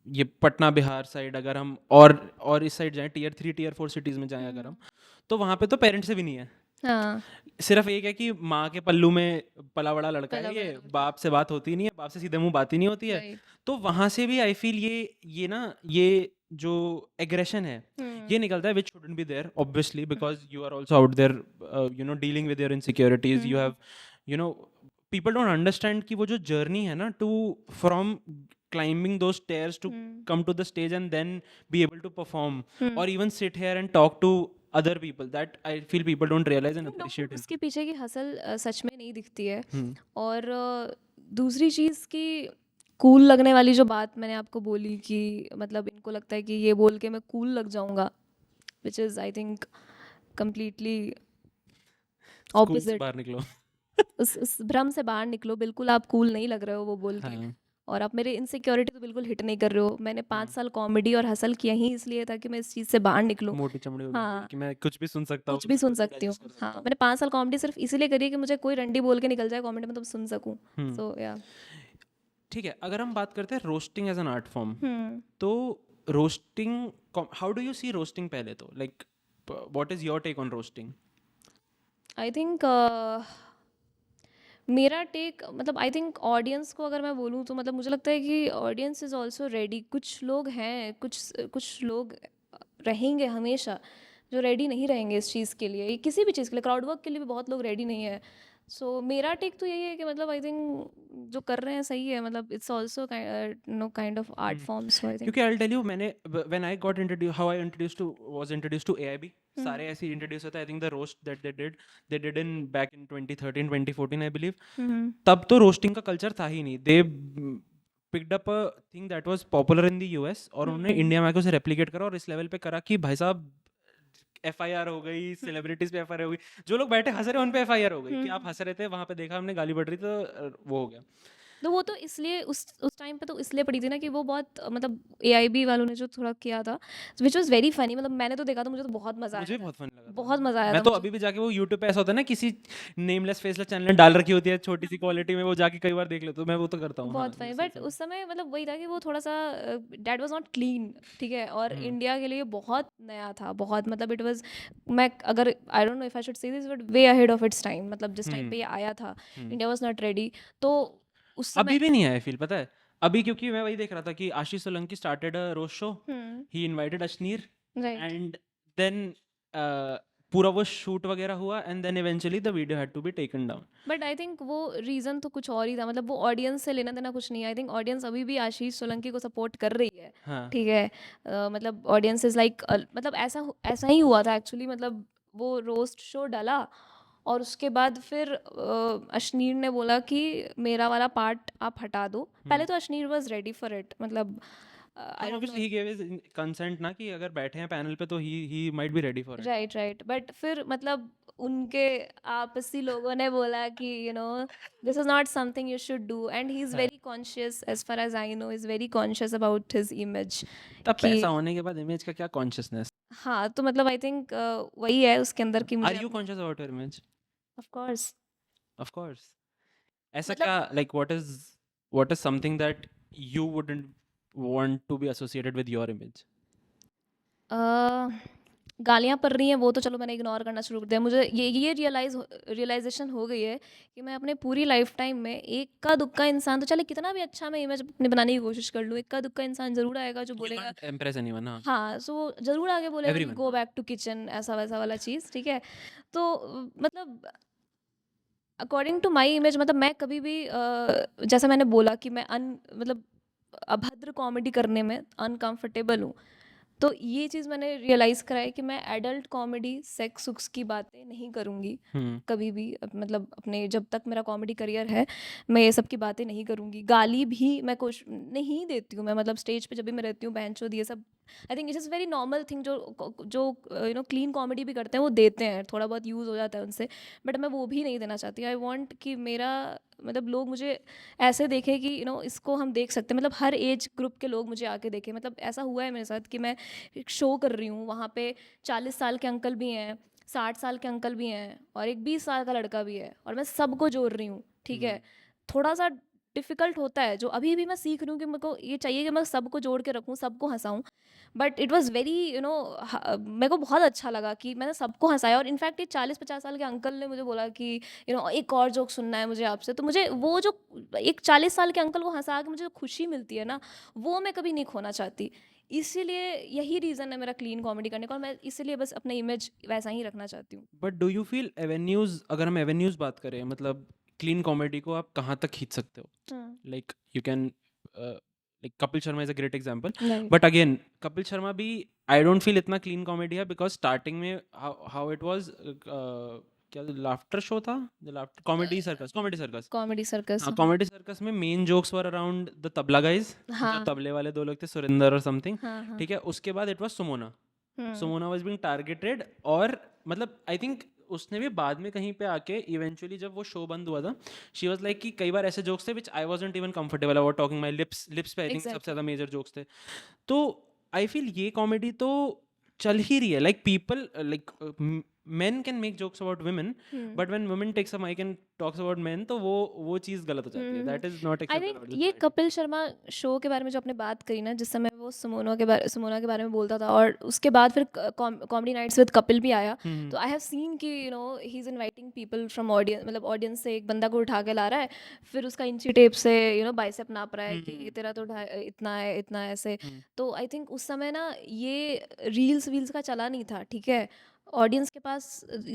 ये पटना बिहार साइड अगर हम और इस साइड जाएं, टियर 3 टियर 4 सिटीज में जाएं अगर हम, तो वहाँ पे तो पेरेंट्स से भी नहीं है। हाँ, सिर्फ एक है कि माँ के पल्लू में पला बड़ा लड़का पला है, बड़ा ये लड़का है। बाप से बात होती नहीं है, बाप से सीधे मुंह बात ही नहीं होती है। राइट। तो वहां से भी आई फील ये ना, ये जो एग्रेशन है हुँ, ये निकलता है, which shouldn't be there obviously, because you are also out there dealing with your insecurities, you have you know people don't understand कि वो जो जर्नी है ना to from climbing those stairs to hmm, come to the stage and then be able to perform hmm. or even sit here and talk to other people, that I feel people don't realize and no doubt appreciate it. उसके पीछे की hustle सच में नहीं दिखती है। Hmm. और दूसरी चीज़ की कूल लगने वाली जो बात मैंने आपको बोली कि मतलब इनको लगता है कि ये बोल के मैं कूल लग जाऊंगा, which is I think completely school से ऑपोजिट। बाहर निकलो। उस भ्रम से बाहर निकलो, बिल्कुल आप कूल नहीं लग रहे हो वो बोल के। हाँ। और आप मेरे इनसिक्योरिटी तो बिल्कुल हिट नहीं कर रहे हो। मैंने 5 साल कॉमेडी और हसल किया ही इसलिए था कि मैं इस चीज़ से बाहर निकलूं। मोटी चमड़ी हो गई हाँ, कि मैं कुछ भी सुन सकता हूँ, कुछ भी मैं सुन कुछ भी सकती हूँ। डाइजेस्ट कर हाँ, सकता हूँ। मैंने 5 साल कॉमेडी सिर्फ इसीलिए करी है कि मुझे कोई रंडी बोल के निकल जाए कॉमेडी में तो मैं सुन सकूँ। हम्म। सो या। ठीक है, अगर हम बात करते हैं roasting as an art form, hmm. तो roasting, how do you see roasting पहले तो, like what is your take on roasting? I think मेरा टेक मतलब आई थिंक ऑडियंस को अगर मैं बोलूँ तो मतलब मुझे लगता है कि ऑडियंस इज़ ऑल्सो रेडी। कुछ लोग हैं, कुछ लोग रहेंगे हमेशा जो रेडी नहीं रहेंगे इस चीज़ के लिए, किसी भी चीज़ के लिए, क्राउड वर्क के लिए भी बहुत लोग रेडी नहीं है। सो मेरा टेक तो यही है कि मतलब आई थिंक जो कर रहे हैं सही है, मतलब it's also know kind of art form. So I think. क्योंकि आई टेल यू, मैंने when I got introduce, how I introduce to was introduce to AIB, सारे ऐसे इंट्रोड्यूस होते हैं। I think the roast that they did in back in 2013 2014 I believe, तब तो roasting का culture था ही नहीं। They picked up a thing that was popular in the US, और उन्होंने इंडिया में आके उसे रेप्लिकेट करा और इस लेवल पे करा कि भाई साहब एफआईआर हो गई, सेलिब्रिटीज पे एफआईआर हो गई, जो लोग बैठे हंस रहे हैं उन पे एफआईआर हो गई कि आप हंस रहे थे वहां पे, देखा हमने गाली बढ़ रही थी, तो वो हो गया। तो वो तो इसलिए उस टाइम पे तो इसलिए पड़ी थी ना कि वो बहुत मतलब एआईबी वालों ने जो थोड़ा किया था, विच वाज वेरी फनी। मतलब मैंने तो देखा तो मुझे तो बहुत मज़ा मुझे आया भी था। बहुत फनी लगा बहुत था। मज़ा आया मैं था तो मुझे। अभी भी जाके, वो यूट्यूब पे ऐसा होता है ना, किसी नेमलेस फेसलेस चैनल ने डाल रखी होती है छोटी सी क्वालिटी में, वो जाके कई बार देख लेता हूँ, मैं वो तो करता हूँ। हाँ, बहुत फनी। सही बट सही। उस समय मतलब वही था कि वो थोड़ा सा डैट वाज नॉट क्लीन, ठीक है। और हम्म। इंडिया के लिए बहुत नया था, बहुत मतलब इट वाज, मैं अगर I don't know if I should say this but way ahead of its time. मतलब जिस टाइम हम्म। पे ये आया था हम्म। India was not ready. तो उस समय। अभी भी नहीं आया फील, पता है। अभी क्योंकि मैं वही देख रहा था कि Ashish Solanki started a roast show, hmm. He invited Ashneer, right. And then पूरा वो शूट वगैरह हुआ, and then eventually the video had to be taken down. But I think वो रीज़न तो कुछ और ही था। मतलब वो ऑडियंस से लेना देना कुछ नहीं है। आई थिंक ऑडियंस अभी भी आशीष सोलंकी को सपोर्ट कर रही है, हाँ। ठीक है। मतलब ऑडियंस इज़ लाइक मतलब ऐसा ही हुआ था एक्चुअली। मतलब वो रोस्ट शो डाला और उसके बाद फिर अश्नीर ने बोला कि मेरा वाला पार्ट आप हटा दो। पहले तो Ashneer was ready for it, मतलब I don't know. Obviously he give his consent ना, कि अगर बैठे हैं पैनल पे तो he might be ready for it. Right right, but फिर मतलब उनके आपसी लोगों ने बोला कि this is not something you should do, and he is हाँ. Very conscious, as far as I know is very conscious about his image तब कि पैसा होने के बाद इमेज का क्या कॉन्शियसनेस? हाँ, तो मतलब आई थिंक वही है उसके अंदर कि आर मुझे you conscious about your image? Of course of course. ऐसा मतलब क्या, like what is something that you wouldn't want to be associated with your image? गालियाँ पड़ रही हैं वो तो चलो मैंने इग्नोर करना शुरू कर दिया। मुझे ये रियलाइजेशन हो गई है कि मैं अपने पूरी लाइफ टाइम में इक्का दुक्का इंसान, तो चले कितना भी अच्छा मैं इमेज अपनी बनाने की कोशिश कर लूँ, इक्का दुक्का इंसान ज़रूर आएगा जो यू बोलेगा, कांट इम्प्रेस एनीवन. हाँ. हाँ, सो ज़रूर आगे बोलेगा कि everyone. Go back to kitchen, ऐसा वैसा वाला चीज़, ठीक है? तो मतलब अकॉर्डिंग टू माई इमेज, मतलब मैं कभी भी जैसा मैंने बोला कि मैं मतलब अभद्र कॉमेडी करने में अनकंफर्टेबल हूँ। तो ये चीज़ मैंने रियलाइज़ करा है कि मैं एडल्ट कॉमेडी, सेक्स सुक्स की बातें नहीं करूँगी हम्म. कभी भी। मतलब अपने जब तक मेरा कॉमेडी करियर है, मैं ये सब की बातें नहीं करूँगी। गाली भी मैं कुछ नहीं देती हूँ, मैं मतलब स्टेज पे जब भी मैं रहती हूँ, बहनचोद ये सब आई think it is very normal thing, जो क्लीन कॉमेडी भी करते हैं वो देते हैं, थोड़ा बहुत यूज़ हो जाता है उनसे, बट मैं वो भी नहीं देना चाहती। आई वॉन्ट कि मेरा मतलब लोग मुझे ऐसे देखें कि इसको हम देख सकते हैं, मतलब हर एज ग्रुप के लोग मुझे आके देखें। मतलब ऐसा हुआ है मेरे साथ कि मैं एक शो कर रही हूँ, वहाँ पे 40 साल के अंकल भी हैं, 60 साल के अंकल भी हैं, और एक 20 साल का लड़का भी है, और मैं सबको जोड़ रही हूँ, ठीक है? थोड़ा सा डिफ़िकल्ट होता है, जो अभी भी मैं सीख रही हूँ कि मेरे को ये चाहिए कि मैं सबको जोड़ के रखूँ, सबको हँसाऊँ। बट इट वाज़ वेरी मेरे को बहुत अच्छा लगा कि मैंने सबको हँसाया, और इनफैक्ट ये 40-50 साल के अंकल ने मुझे बोला कि एक और जोक सुनना है मुझे आपसे। तो मुझे वो जो एक 40 साल के अंकल को हँसा के मुझे जो खुशी मिलती है ना, वो मैं कभी नहीं खोना चाहती। इसीलिए यही रीज़न है मेरा क्लीन कॉमेडी करने का, और मैं इसीलिए बस अपना इमेज वैसा ही रखना चाहती हूँ। But do you feel avenues, अगर हम एवेन्यूज बात करें, मतलब क्लीन कॉमेडी को आप कहाँ तक खींच सकते हो? हुँ, like you can, like Kapil Sharma is a great example. Right. But again Kapil Sharma भी, आई डोंट फील इतना क्लीन कॉमेडी है, बिकॉज स्टार्टिंग में हाउ इट वाज, क्या लाफ्टर शो था, laughter comedy circus. Comedy circus. हाँ, कॉमेडी सर्कस में main jokes were around the tabla guys, जो हाँ, तबले वाले दो लोग थे, सुरिंदर और समथिंग. हाँ, हाँ। ठीक है, उसके बाद it was Sumona. Hmm, Sumona was being targeted, और मतलब आई थिंक उसने भी बाद में कहीं पे आके इवेंचुअली जब वो शो बंद हुआ था, शी वाज लाइक कि कई बार ऐसे जोक्स थे which I wasn't even comfortable about talking, my lips पे आई थिंक सबसे एग्ज़ैक्टली। ज्यादा मेजर जोक्स थे. तो आई फील ये कॉमेडी तो चल ही रही है. Like people, like men can make jokes about women, hmm. but when women takes a mic and talks about men, तो वो चीज़ गलत हो जाती है. हुँ, हुँ। that is not I acceptable think by the ये society. कपिल शर्मा शो के बारे में जो आपने बात करी ना, जिस समय वो सुमोना के बारे में बोलता था, और उसके बाद फिर कॉमेडी नाइट्स विद कपिल भी आया। हम्म. तो आई हैव सीन कि he is inviting people from audience, मतलब ऑडियंस से एक बंदा को उठा के ला रहा है, फिर उसका इंची टेप से बाइसेप नाप रहा है कि तेरा तो इतना है, इतना है, ऐसे। तो आई थिंक उस समय ना ये रील्स वील्स का चला नहीं था, ठीक है? ऑडियंस के पास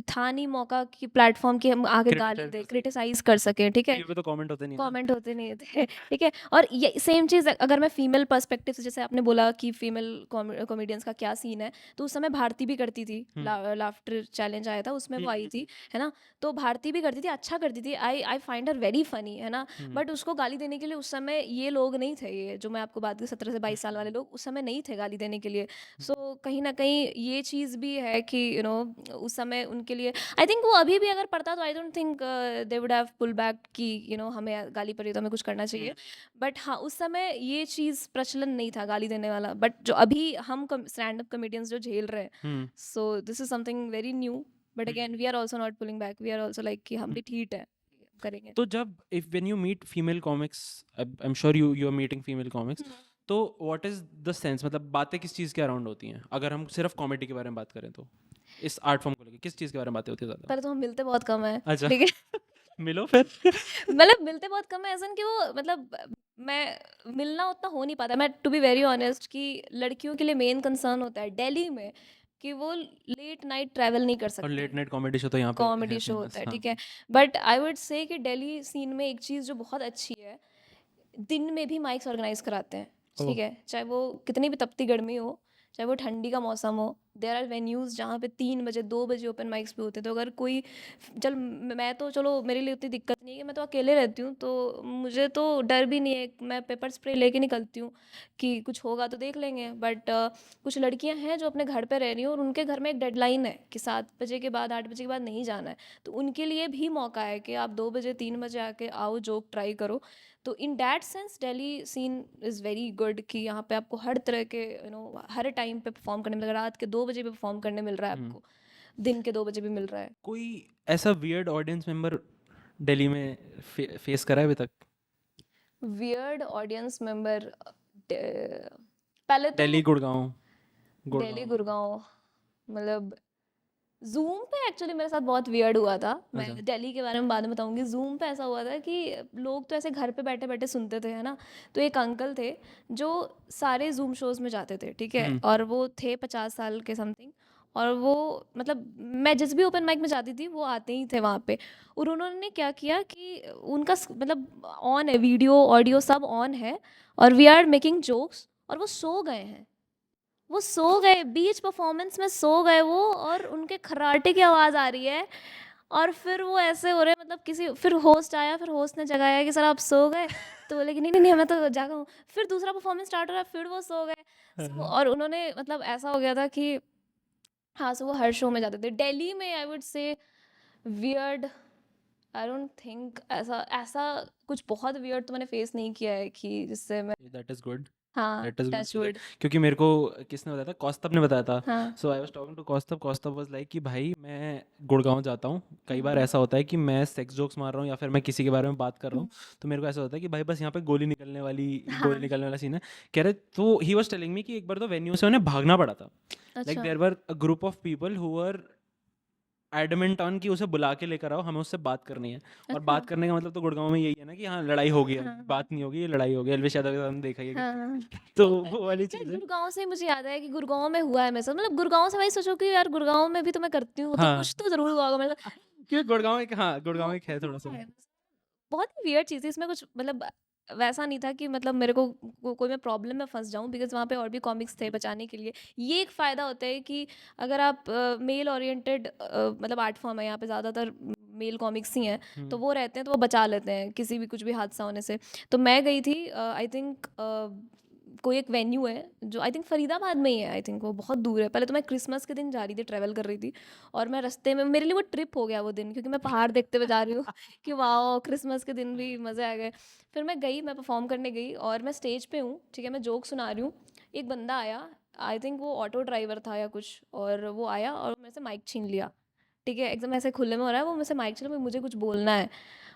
था नहीं मौका कि प्लेटफॉर्म की हम आगे गाली Criticize दे, कर सके. क्रिटिसाइज कर सकें, ठीक है? टीवी पे तो कमेंट होते नहीं है ना. कमेंट होते नहीं थे, ठीक है? और ये सेम चीज़ अगर मैं फीमेल पर्सपेक्टिव से, जैसे आपने बोला कि फीमेल कॉमेडियंस का क्या सीन है, तो उस समय भारती भी करती थी। लाफ्टर चैलेंज आया था, उसमें वो आई थी, है ना? तो भारती भी करती थी, अच्छा करती थी। I find her very funny, है ना? बट उसको गाली देने के लिए उस समय ये लोग नहीं थे, ये जो मैं आपको बात की 17 से 22 साल वाले लोग उस समय नहीं थे गाली देने के लिए। सो कहीं ना कहीं ये चीज़ भी है कि उस समय उनके लिए आई थिंक वो अभी भी अगर पढ़ता तो I don't think they would have pull back कि हमें गाली पड़ी तो हमें कुछ करना चाहिए। बट हाँ, उस समय ये चीज़ प्रचलन नहीं था गाली देने वाला, बट जो अभी हम स्टैंड अप कॉमेडियंस जो झेल रहे हैं, so this is something very new. But again we are also not pulling back, we are also like कि हम भी ठीक है, करेंगे। तो जब if when you meet female comics, I am sure you are meeting female comics, तो what is the sense, मतलब बातें किस चीज़ के अराउंड होती हैं? अगर हम सिर्फ कॉमेडी के बारे में बात करें तो इस आर्ट फॉर्म को लेकर किस चीज़ के बारे में बातें होती है ज़्यादा? पहले तो हम मिलते बहुत कम है, अच्छा. ठीक है? मिलो फिर. मतलब मिलते बहुत कम है, ऐसा कि वो मतलब मैं मिलना उतना हो नहीं पाता। मैं टू बी वेरी ऑनेस्ट कि लड़कियों के लिए मेन कंसर्न होता है दिल्ली में कि वो लेट नाइट ट्रैवल नहीं कर और सकती। लेट नाइट कॉमेडी शो तो यहाँ पे है कॉमेडी शो होता फेमस. है, हाँ. ठीक है? बट आई वुड से कि दिल्ली सीन में एक चीज़ जो बहुत अच्छी है, दिन में भी माइक्स ऑर्गेनाइज कराते हैं, ओह. ठीक है? चाहे वो कितनी भी तपती गर्मी हो, चाहे वो ठंडी का मौसम हो, देयर आर वेन्यूज़ जहाँ पे 3 बजे 2 बजे ओपन माइक्स भी होते हैं। तो अगर कोई मैं तो चलो मेरे लिए उतनी दिक्कत नहीं है कि मैं तो अकेले रहती हूँ, तो मुझे तो डर भी नहीं है, मैं पेपर स्प्रे लेके निकलती हूँ कि कुछ होगा तो देख लेंगे। बट कुछ लड़कियां हैं जो अपने घर पे रह रही हैं और उनके घर में एक डेडलाइन है कि 7 बजे के बाद 8 बजे के बाद नहीं जाना है, तो उनके लिए भी मौका है कि आप 2 बजे 3 बजे आके आओ, जोक ट्राई करो। तो in that sense Delhi scene is very good कि यहाँ पे आपको हर तरह के हर टाइम पे परफॉर्म करने मिल रहा है। रात के 2 बजे भी परफॉर्म करने मिल रहा है हम्म। आपको, दिन के 2 बजे भी मिल रहा है। कोई ऐसा वियर्ड ऑडियंस मेंबर दिल्ली में फेस करा है अभी तक? वियर्ड ऑडियंस मेंबर, पहले तो दिल्ली गुड़गांव दिल्ली गुड़गांव गुड़गांव, मतलब जूम पे एक्चुअली मेरे साथ बहुत वियर्ड हुआ था। मैं अच्छा। दिल्ली के बारे में बाद में बताऊंगी। जूम पे ऐसा हुआ था कि लोग तो ऐसे घर पे बैठे बैठे सुनते थे, है ना। तो एक अंकल थे जो सारे जूम शोज में जाते थे, ठीक है, और वो थे 50 साल के समथिंग। और वो मतलब मैं जिस भी ओपन माइक में जाती थी वो आते ही थे वहाँ पे। और उन्होंने क्या किया कि उनका मतलब ऑन है, वीडियो ऑडियो सब ऑन है, और वी आर मेकिंग जोक्स, और वो सो गए हैं। वो सो गए बीच परफॉर्मेंस में, सो गए वो, और उनके खर्राटे की आवाज़ आ रही है। और फिर वो ऐसे हो रहे हैं, मतलब किसी फिर होस्ट आया, फिर होस्ट ने जगाया कि सर आप सो गए, तो बोले कि नहीं नहीं नहीं मैं तो जागा हूँ। फिर दूसरा परफॉर्मेंस स्टार्ट हो रहा है, फिर वो सो गए। और उन्होंने मतलब ऐसा हो गया था कि हाँ, सो वो हर शो में जाते थे दिल्ली में। आई वुड से वियर्ड, आई डोंट थिंक ऐसा ऐसा कुछ बहुत वियर्ड तो मैंने फेस नहीं किया है कि जिससे मैं, दैट इज गुड। हाँ, that is touch good. Would. क्योंकि मेरे को किसने बताया था, कौस्तभ ने बताया था। हाँ। So I was talking to Kaustubh, Kaustubh was like कि भाई मैं गुड़गांव जाता हूँ, कई बार हम्म, ऐसा होता है कि मैं सेक्स जोक्स मार रहा हूँ या फिर मैं किसी के बारे में बात कर रहा हम्म, हूँ, तो मेरे को ऐसा होता है कि भाई बस यहाँ पे गोली हाँ। निकलने वाला सीन है। कह रहे, तो ही वाज टेलिंग मी कि एक बार तो वेन्यू से उन्हें भागना पड़ा था। लाइक अच्छा। There were a group of people who were adamant on कि उसे बुला के लेकर आओ, हमें उससे बात करनी है। और अच्छा। बात करने का मतलब तो गुड़गांव में यही है ना कि हाँ लड़ाई हो गई है, हाँ, हाँ, बात नहीं होगी, ये लड़ाई हो गई। अलविश यादव के साथ हमने देखा ही है हाँ, हाँ। कि तो वो वाली यार चीज़ है। गुड़गांव से मुझे याद है कि गुड़गांव में हुआ है मेरे साथ। मतलब गुड़गांव से, भाई सोचो कि यार गुड़गांव में भी तो मैं करती हूँ, तो हाँ, कुछ तो जरूर हुआ होगा मेरे साथ। क्योंकि गुड़गांव एक, हाँ गुड़गांव एक है थोड़ा हुआ सा। है। बहुत ही वियर्ड चीज़ थी इसमें। कुछ मतलब वैसा नहीं था कि मतलब मेरे को कोई मैं प्रॉब्लम में फंस जाऊं, बिकॉज वहाँ पे और भी कॉमिक्स थे बचाने के लिए। ये एक फ़ायदा होता है कि अगर आप मेल ओरिएंटेड, मतलब आर्ट फॉर्म है यहाँ पे, ज़्यादातर मेल कॉमिक्स ही हैं, तो वो रहते हैं, तो वो बचा लेते हैं किसी भी कुछ भी हादसा होने से। तो मैं गई थी, आई थिंक कोई एक वेन्यू है जो आई थिंक फरीदाबाद में ही है। आई थिंक वो बहुत दूर है। पहले तो मैं क्रिसमस के दिन जा रही थी, ट्रैवल कर रही थी, और मैं रास्ते में, मेरे लिए वो ट्रिप हो गया वो दिन, क्योंकि मैं पहाड़ देखते हुए जा रही हूँ कि वाह क्रिसमस के दिन भी मज़े आ गए। फिर मैं गई, मैं परफॉर्म करने गई, और मैं स्टेज पे हूँ, ठीक है, मैं जोक सुना रही हूँ। एक बंदा आया, आई थिंक वो ऑटो ड्राइवर था या कुछ, और वो आया और मेरे से माइक छीन लिया। ठीक है, एकदम ऐसे खुले में हो रहा है, वो मेरे से माइक छीन, मुझे कुछ बोलना है।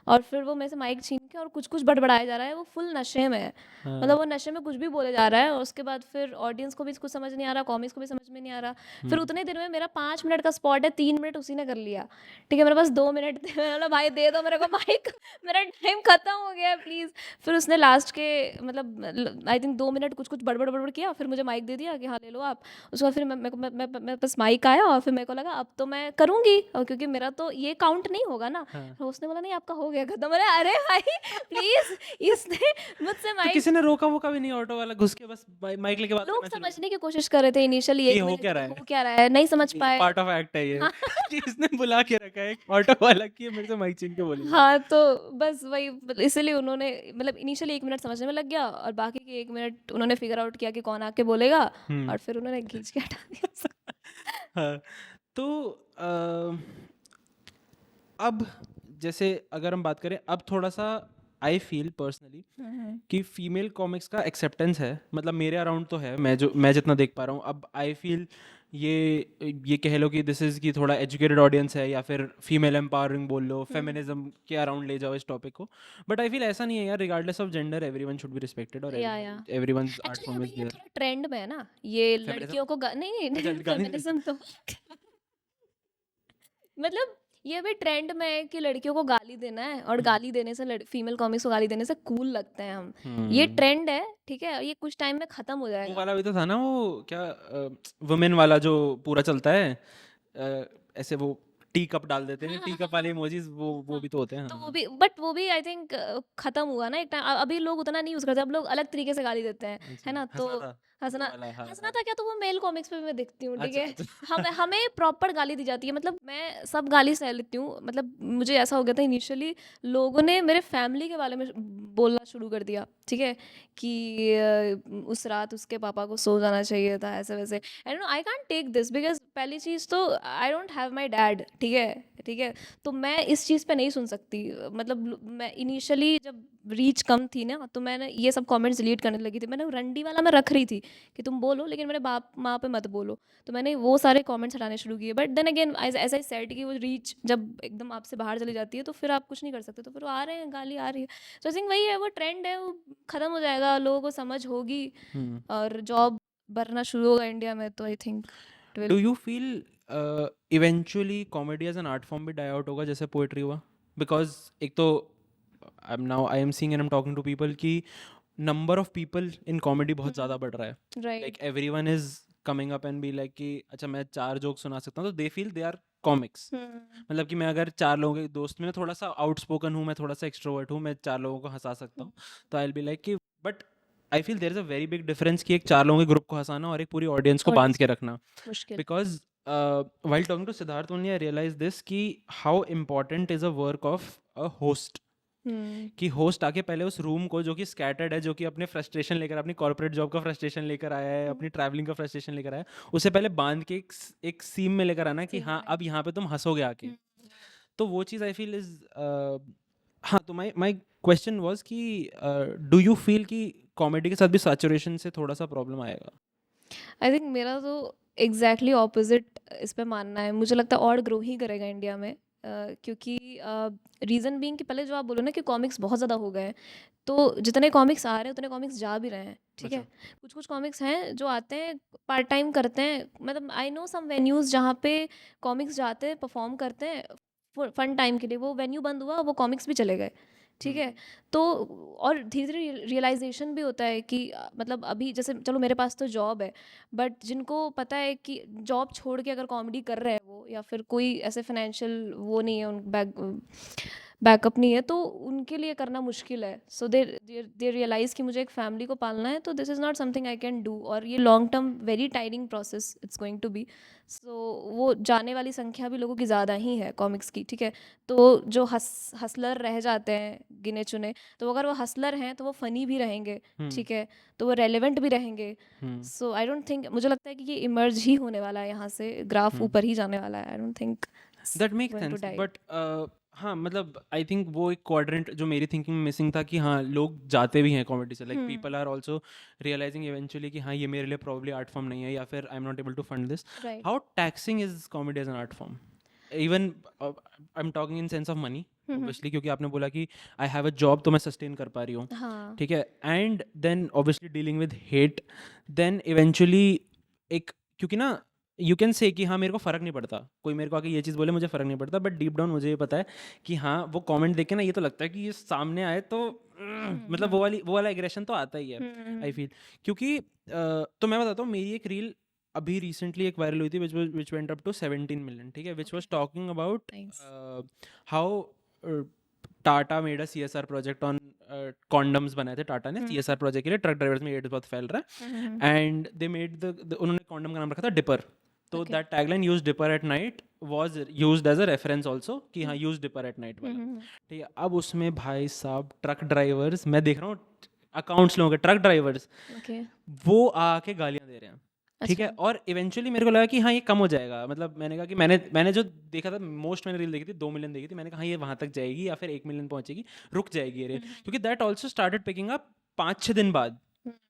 और फिर वो मेरे से माइक छीन के और कुछ कुछ बड़बड़ाया जा रहा है, वो फुल नशे में है। हाँ। मतलब वो नशे में कुछ भी बोले जा रहा है, और उसके बाद फिर ऑडियंस को भी कुछ समझ नहीं आ रहा, कॉमिक्स को भी समझ में नहीं आ रहा। फिर उतने देर में मेरा 5 मिनट का स्पॉट है, 3 मिनट उसी ने कर लिया। ठीक है, मेरे पास 2 मिनट थे। मैं बोला भाई दे दो मेरे को माइक, मेरा टाइम खत्म हो गया है प्लीज़। फिर उसने लास्ट के मतलब आई थिंक 2 मिनट कुछ कुछ बड़बड़ बड़बड़ किया, फिर मुझे माइक दे दिया कि हाँ ले लो आप। उसके बाद फिर मैं मेरे को मेरे पास माइक आया, और फिर मेरे को लगा अब तो मैं करूँगी, और क्योंकि मेरा तो ये काउंट नहीं होगा ना। हाँ। तो उसने बोला नहीं आपका हो गया खत्म। अरे भाई प्लीज़, इसने मुझसे तो माइक, किसी ने रोका वोका भी नहीं, ऑटो वाला घुस के बस माइक लेके बात लोग करना शुरू समझने की कोशिश कर रहे थे इनिशियली कि 1 हो मिनट क्या कि रहा हो है। क्या रहा है, नहीं समझ पाए। पार्ट ऑफ एक्ट है ये हाँ। कि इसने बुला के रखा है एक ऑटो वाला कि ये मेरे से माइक छीन के बोलेगा। हाँ, तो बस वही, इसीलिए उन्होंने मतलब इनिशियली 1 मिनट समझने में लग गया, और बाकी के 1 मिनट उन्होंने फिगर आउट किया कि कौन आके बोलेगा, हम्म। और फिर उन्होंने खींच के हटा दिया उसको। हाँ। तो अब जैसे अगर हम बात करें, अब थोड़ा सा आई फील पर्सनली कि फीमेल कॉमिक्स का एक्सेप्टेंस है, मतलब मेरे अराउंड तो है, मैं जितना देख पा रहा हूँ। अब आई फील ये कह लो कि दिस इज़ की थोड़ा एजुकेटेड ऑडियंस है, या फिर फीमेल एम्पावरिंग बोल लो, फेमिनिज्म के अराउंड ले जाओ इस टॉपिक को। बट आई फील ऐसा नहीं है यार, regardless of gender everyone should be respected, और या एवरीवनस आर्ट एक्चुअली फॉर्म अभी इज ये देयर। थोड़ा ट्रेंड में है ना, ये फेमिनिज्म, लड़कियों को नहीं अच्छा नहीं गाने दे। फेमिनिज्म तो मतलब ये अभी ट्रेंड में है कि लड़कियों को गाली देना है, और गाली देने से, फीमेल कॉमिक्स को गाली देने से कूल लगते हैं हम। ये हम्म। ट्रेंड है, ठीक है, ये कुछ टाइम में खत्म हो वो जाएगा। वाला भी तो था ना, वो क्या वुमेन वाला जो पूरा चलता है, ऐसे वो टी कप डाल देते हैं, हाँ, टी हाँ, कप हाँ, वाले इमोजीज, वो हाँ। भी तो होते हैं। तो वो हाँ। भी, बट वो भी आई थिंक खत्म हुआ ना एक टाइम। अभी लोग उतना नहीं यूज करते, अब लोग अलग तरीके से गाली देते हैं, है अच्छा, ना। तो हंसा था। हँसना वाला, हाँ हँसना हाँ। था क्या, तो वो मेल कॉमिक्स पे मैं देखती हूँ, ठीक अच्छा है? अच्छा। हमें हमें प्रॉपर गाली दी जाती है, मतलब मैं सब गाली सह लेती हूँ। मतलब मुझे ऐसा हो गया था इनिशियली, लोगों ने मेरे फैमिली के बारे में बोलना शुरू कर दिया, ठीक है? कि उस रात उसके पापा को सो जाना चाहिए था, ऐसे वैसे। I know, I can't take this, because पहली चीज़ तो I don't have my dad, ठीक है? ठीक है? तो मैं इस चीज़ पे नहीं सुन सकती। मतलब मैं इनिशियली जब रीच कम थी ना, तो मैंने ये सब कमेंट्स डिलीट करने लगी थी। मैंने रंडी वाला मैं रख रही थी कि तुम बोलो, लेकिन मेरे बाप माँ पे मत बोलो। तो मैंने वो सारे कमेंट्स हटाने शुरू किए। But then again, as I said, कि वो रीच जब एकदम आपसे बाहर चली जाती है, तो फिर आप कुछ नहीं कर सकते। तो फिर वो आ रहे हैं, गाली आ रही है। तो आई थिंक वही है, वो ट्रेंड है, वो ख़त्म हो जाएगा, लोगों को समझ होगी हम्म। और जॉब भरना शुरू होगा इंडिया में, तो I think it do will. You feel eventually comedy as an art form भी डाई आउट होगा जैसे पोएट्री हुआ? बिकॉज एक तो I am seeing and I am talking to people कि number of people in comedy बहुत ज़्यादा बढ़ रहा है। Like right. Everyone is coming up and be like कि अच्छा मैं 4 जोक सुना सकता हूँ, तो they feel they are comics. मतलब कि मैं अगर 4 लोगों के दोस्त में मैं थोड़ा सा आउटस्पोकन हूँ, मैं थोड़ा सा एक्सट्रोवर्ट हूँ, मैं 4 लोगों को हंसा सकता हूँ, तो आई विल बी लाइक कि but I feel there is a very big difference कि एक 4 लोगों के ग्रुप को हंसाना और एक पूरी ऑडियंस को बांध ऑडियंस के रखना। मुश्किल। Because while talking to Siddharth only, I realized this कि how important is a work of a host. हम्म। कि होस्ट आके पहले उस रूम को, जो कि स्कैटर्ड है, जो कि अपने फ्रस्ट्रेशन लेकर, अपनी कॉर्पोरेट जॉब का फ्रस्ट्रेशन लेकर आया है, अपनी ट्रैवलिंग का फ्रस्ट्रेशन लेकर आया है, उसे पहले बांध के एक सीम में लेकर आना कि सेम हाँ में। अब यहाँ पे तुम हंसोगे आके। हम्म। तो वो चीज़ आई फील इज हाँ। तो माई क्वेश्चन वॉज कि डू यू फील कि कॉमेडी के साथ भी सैचुरेशन से थोड़ा सा प्रॉब्लम आएगा? आई थिंक मेरा तो एग्जैक्टली ऑपोजिट इस पे मानना है। मुझे लगता है और ग्रो ही करेगा इंडिया में, क्योंकि रीज़न बीइंग कि पहले जो आप बोलो ना कि कॉमिक्स बहुत ज़्यादा हो गए हैं, तो जितने कॉमिक्स आ रहे हैं उतने कॉमिक्स जा भी रहे हैं, ठीक है? अच्छा। कुछ कुछ कॉमिक्स हैं जो आते हैं, पार्ट टाइम करते हैं। मतलब आई नो सम वेन्यूज़ जहाँ पे कॉमिक्स जाते हैं, परफॉर्म करते हैं फन टाइम के लिए, वो वेन्यू बंद हुआ, वो कॉमिक्स भी चले गए, ठीक है? तो और धीरे धीरे रियलाइजेशन भी होता है कि मतलब अभी जैसे चलो मेरे पास तो जॉब है, बट जिनको पता है कि जॉब छोड़ के अगर कॉमेडी कर रहे हैं वो, या फिर कोई ऐसे फाइनेंशियल वो नहीं है, उन बैकअप नहीं है, तो उनके लिए करना मुश्किल है। सो दे रियलाइज़ कि मुझे एक फैमिली को पालना है, तो this is not something I can do, और ये long term very tiring process it's going to be. So वो जाने वाली संख्या भी लोगों की ज़्यादा ही है कॉमिक्स की, ठीक है? तो जो हसलर रह जाते हैं गिने चुने, तो अगर वो हसलर हैं तो वो फ़नी भी रहेंगे, हम्म। ठीक है? तो वो रेलेवेंट भी रहेंगे। हम्म। सो आई डोंट थिंक, मुझे लगता है कि ये इमर्ज ही होने वाला है, यहाँ से ग्राफ हम्म। ऊपर ही जाने वाला है। I don't think that make going to sense die. But हाँ मतलब आई थिंक वो एक क्वाड्रेंट जो मेरी थिंकिंग में मिसिंग था कि हाँ लोग जाते भी हैं कॉमेडी से, like people are also realising eventually कि हाँ ये मेरे लिए प्रॉब्ली आर्ट फॉर्म नहीं है, या फिर I am not able to fund this. Right. How taxing is comedy as an art form? Even I am talking in sense of money obviously, क्योंकि आपने बोला कि आई हैव अ जॉब तो मैं सस्टेन कर पा रही हूँ, हाँ। ठीक है? And then obviously dealing with hate, then eventually एक, क्योंकि ना यू कैन से कि हाँ मेरे को फ़र्क नहीं पड़ता, कोई मेरे को आके ये चीज़ बोले मुझे फ़र्क नहीं पड़ता, बट डीप डाउन मुझे ये पता है कि हाँ वो कमेंट देख के ना ये तो लगता है कि ये सामने आए तो मतलब वो वाला एग्रेशन तो आता ही है, आई फील। क्योंकि तो मैं बताता हूँ, मेरी एक रील अभी रिसेंटली एक वायरल हुई थी which went up to 17 million, ठीक है? Which was talking about nice. How Tata made a CSR project on condoms बनाए थे टाटा ने CSR प्रोजेक्ट के लिए, ट्रक ड्राइवर्स में एड्स बहुत फैल रहा है, एंड दे मेड द उन्होंने कॉन्डम का नाम रखा था डिपर। तो okay. That tagline use dipper at night was used as a reference also कि हाँ यूज डिपर एट नाइट वाला, ठीक है? अब उसमें भाई साहब ट्रक ड्राइवर्स, मैं देख रहा हूँ अकाउंट्स लोगों के, ट्रक ड्राइवर्स ओके। वो आके गालियां दे रहे हैं, ठीक है? अच्छा। और इवेंचुअली मेरे को लगा कि हाँ ये कम हो जाएगा। मतलब मैंने कहा कि मैंने जो देखा था, मोस्ट मैंने रील देखी थी 2 मिलियन देखी थी, मैंने कहा हाँ ये वहाँ तक जाएगी या फिर 1 मिलियन पहुंचेगी, रुक जाएगी ये रील, क्योंकि that also started picking up 5-6 दिन बाद।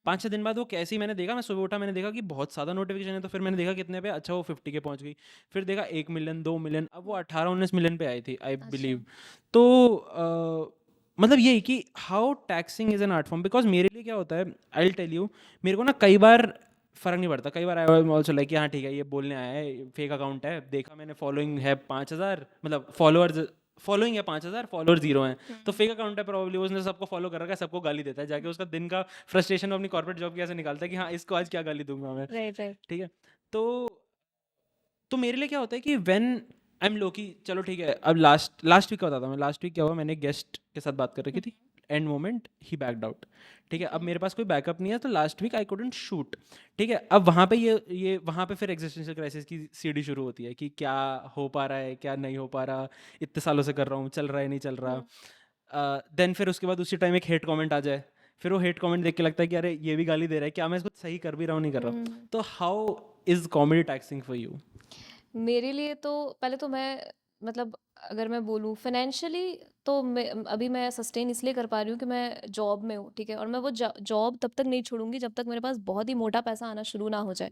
5-6 दिन बाद वो कैसे ही मैंने देखा, मैं सुबह उठा, मैंने देखा कि बहुत ज़्यादा नोटिफिकेशन है, तो फिर मैंने देखा कितने पे, अच्छा वो 50 के पहुंच गई, फिर देखा 1 मिलियन 2 मिलियन, अब वो 18-19 मिलियन पे आई थी आई अच्छा। बिलीव। तो मतलब यही कि how taxing is an art form, because मेरे लिए क्या होता है, आई विल टेल यू, मेरे को ना कई बार फ़र्क नहीं पड़ता, कई बार आई वाज आल्सो लाइक कि हाँ ठीक है ये बोलने आया है, फेक अकाउंट है, देखा मैंने फॉलोइंग है 5000, मतलब फॉलोइंग है 5000, फॉलोअर 0 हैं, तो फेक अकाउंट है प्रॉब्ली, उसने सबको फॉलो कर रखा है, सबको गाली देता है जाके, उसका दिन का फ्रस्ट्रेशन अपनी कॉर्पोरेट जॉब की ऐसे निकालता है कि हाँ इसको आज क्या गाली दूंगा मैं, राइट, राइट। ठीक है? तो मेरे लिए क्या होता है कि व्हेन आई एम लो की, चलो ठीक है, अब लास्ट वीक का बताता हूँ मैं। लास्ट वीक क्या हुआ, मैंने गेस्ट के साथ बात कर रखी थी, एंड मोमेंट ही बैकड आउट, ठीक है। अब मेरे पास कोई बैकअप नहीं है, तो last week I couldn't shoot, ठीक है। अब वहाँ पे ये वहाँ पे फिर एग्जिस्टेंशियल क्राइसिस की सीढ़ी शुरू होती है कि क्या हो पा रहा है, क्या नहीं हो पा रहा, इतने सालों से कर रहा हूँ, चल रहा है नहीं चल रहा। देन फिर उसके बाद उसी टाइम एक हेट कमेंट आ जाए, फिर वो हेट कमेंट देख के लगता है कि अरे ये भी गाली दे रहा है, क्या मैं इसको सही कर भी रहा हूँ नहीं कर रहा हूँ। तो how is comedy taxing for you? मेरे लिए तो पहले तो मैं मतलब अगर मैं बोलूँ फाइनेंशियली तो अभी मैं सस्टेन इसलिए कर पा रही हूँ कि मैं जॉब में हूँ, ठीक है। और मैं वो जॉब तब तक नहीं छोड़ूंगी जब तक मेरे पास बहुत ही मोटा पैसा आना शुरू ना हो जाए।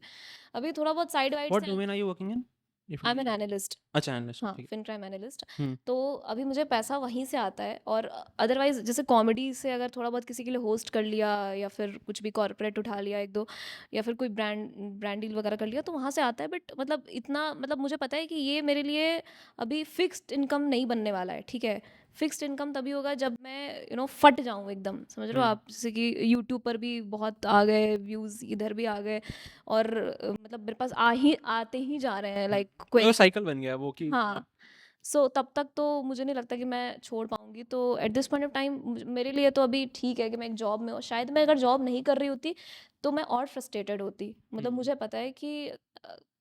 अभी थोड़ा बहुत साइड वाइड व्हाट से domain are you working in? I am an analyst. अच्छा, एनालिस्ट, हाँ, ठीक फिनक्राइम एनालिस्ट। है। तो अभी मुझे पैसा वहीं से आता है, और अदरवाइज जैसे कॉमेडी से अगर थोड़ा बहुत किसी के लिए होस्ट कर लिया या फिर कुछ भी कॉर्पोरेट उठा लिया एक दो, या फिर कोई ब्रांड डील वगैरह कर लिया, तो वहाँ से आता है। बट मतलब इतना मतलब मुझे पता है कि ये मेरे लिए अभी फिक्स्ड इनकम नहीं बनने वाला है, ठीक है। फिक्स्ड इनकम तभी होगा जब मैं फट जाऊँ एकदम, समझ रहे हो आप। जैसे कि यूट्यूब पर भी बहुत आ गए व्यूज़, इधर भी आ गए, और मतलब मेरे पास आते ही जा रहे हैं, लाइक कोई। वो साइकिल बन गया वो कि हाँ, सो तब तक तो मुझे नहीं लगता कि मैं छोड़ पाऊंगी। तो at this point of time मेरे लिए तो अभी ठीक है कि मैं एक जॉब में हूँ। शायद मैं अगर जॉब नहीं कर रही होती तो मैं और फ्रस्ट्रेटेड होती। मतलब मुझे पता है कि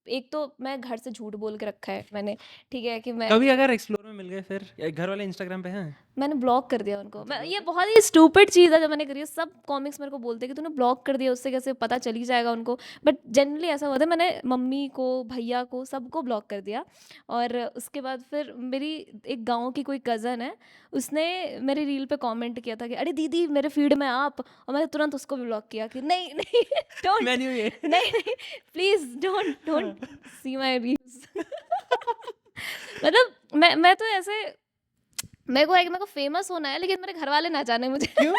एक तो मैं घर से झूठ बोल के रखा है मैंने, ठीक है, कि मैं कभी अगर एक्सप्लोर में मिल गए फिर, या घर वाले इंस्टाग्राम पे हैं? मैंने ब्लॉक कर दिया उनको। अच्छा, मैं block ये कर बहुत ही स्टूपिड चीज़ है जो मैंने करी है। सब कॉमिक्स मेरे को बोलते हैं कि तूने ब्लॉक कर दिया, उससे कैसे पता चल ही जाएगा उनको। बट जनरली ऐसा होता है, मैंने मम्मी को, भैया को, सबको ब्लॉक कर दिया। और उसके बाद फिर मेरी एक गांव की कोई कज़न है, उसने मेरी रील पे कमेंट किया था कि अरे दीदी मेरे फीड में आप, और मैंने तुरंत उसको भी ब्लॉक किया कि नहीं नहीं डोंट, मैंने ये नहीं नहीं please don't don't see my reels. मतलब मैं तो ऐसे, मेरे को फेमस होना है, लेकिन मेरे घर वाले ना जाने मुझे। क्यों?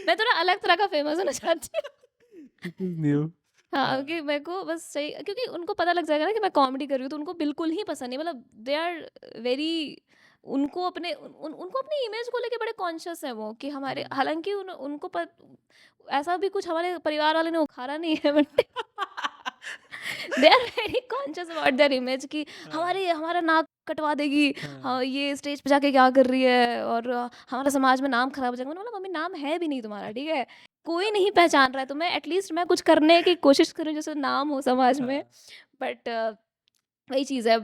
मैं थोड़ा अलग तरह का फेमस होना चाहती हूँ। न्यू। हाँ, कि मेरे को बस सही, क्योंकि उनको पता लग जाएगा ना कि मैं कॉमेडी कर रही हूँ, तो उनको बिल्कुल ही पसंद नहीं। मतलब दे आर वेरी, उनको अपने उनको अपनी इमेज को लेके बड़े कॉन्शियस है वो, कि हमारे, हालांकि ऐसा भी कुछ हमारे परिवार वाले ने उखाड़ा नहीं है, but they are very conscious about their image कि हमारा नाक कटवा देगी, हाँ, ये स्टेज पे जाके क्या कर रही है, और हमारा समाज में नाम खराब हो जाएगा। मैंने बोला मम्मी नाम है भी नहीं तुम्हारा, ठीक है, कोई नहीं पहचान रहा है तुम्हें, एटलीस्ट मैं कुछ करने की कोशिश करूँ जैसे नाम हो समाज में। बट वही चीज़ है,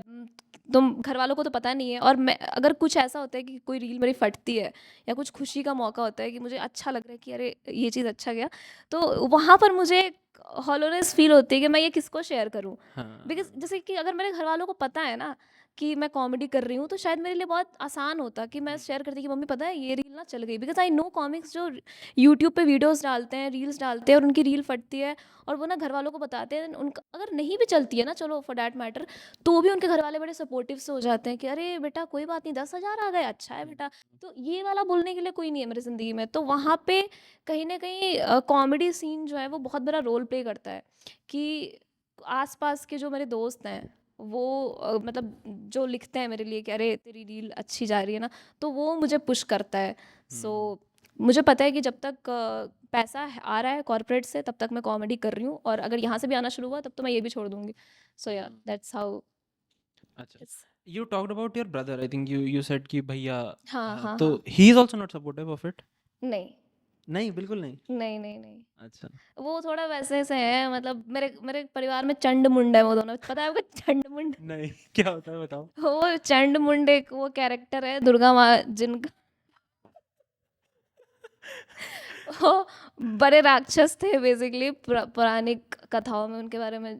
तुम घर वालों को तो पता नहीं है। और मैं अगर कुछ ऐसा होता है कि कोई रील मेरी फटती है, या कुछ खुशी का मौका होता है कि मुझे अच्छा लग रहा है कि अरे ये चीज़ अच्छा गया, तो वहाँ पर मुझे हॉलोनेस फील होती है कि मैं ये किसको शेयर करूँ। बिकॉज जैसे कि अगर मेरे घर वालों को पता है ना कि मैं कॉमेडी कर रही हूँ, तो शायद मेरे लिए बहुत आसान होता कि मैं शेयर करती कि मम्मी पता है ये रील ना चल गई। बिकॉज आई नो कॉमिक्स जो यूट्यूब पे वीडियोस डालते हैं, रील्स डालते हैं, और उनकी रील फटती है, और वो ना घर वालों को बताते हैं, उनका अगर नहीं भी चलती है ना, चलो फॉर डैट मैटर, तो भी उनके घर वाले बड़े सपोर्टिव से हो जाते हैं कि अरे बेटा कोई बात नहीं, 10,000 आ गए, अच्छा है बेटा। तो ये वाला बोलने के लिए कोई नहीं है मेरी ज़िंदगी में। तो वहाँ पे कहीं ना कहीं कॉमेडी सीन जो है वो बहुत बड़ा रोल प्ले करता है, कि आसपास के जो मेरे दोस्त हैं वो मतलब जो लिखते हैं मेरे लिए कि अरे तेरी रील अच्छी जा रही है ना, तो वो मुझे पुश करता है। सो मुझे पता है कि जब तक पैसा आ रहा है कॉर्पोरेट से, तब तक मैं कॉमेडी कर रही हूँ, और अगर यहाँ से भी आना शुरू हुआ तब तो मैं ये भी छोड़ दूंगी। सो या दैट्स हाउ अच्छा, it's. You talked about your brother, I think you said कि भैया, हाँ हाँ तो हाँ। He is also not supportive of it? नहीं नहीं, बिल्कुल नहीं। नहीं नहीं नहीं, अच्छा। वो थोड़ा वैसे से है। मतलब मेरे मेरे परिवार में चंड मुंड है वो दोनों, पता है आपको चंड मुंड? नहीं, क्या होता है बताओ? वो चंड मुंड एक वो कैरेक्टर है दुर्गा माँ जिनका, वो बड़े राक्षस थे बेसिकली, पौराणिक कथाओं में उनके बारे में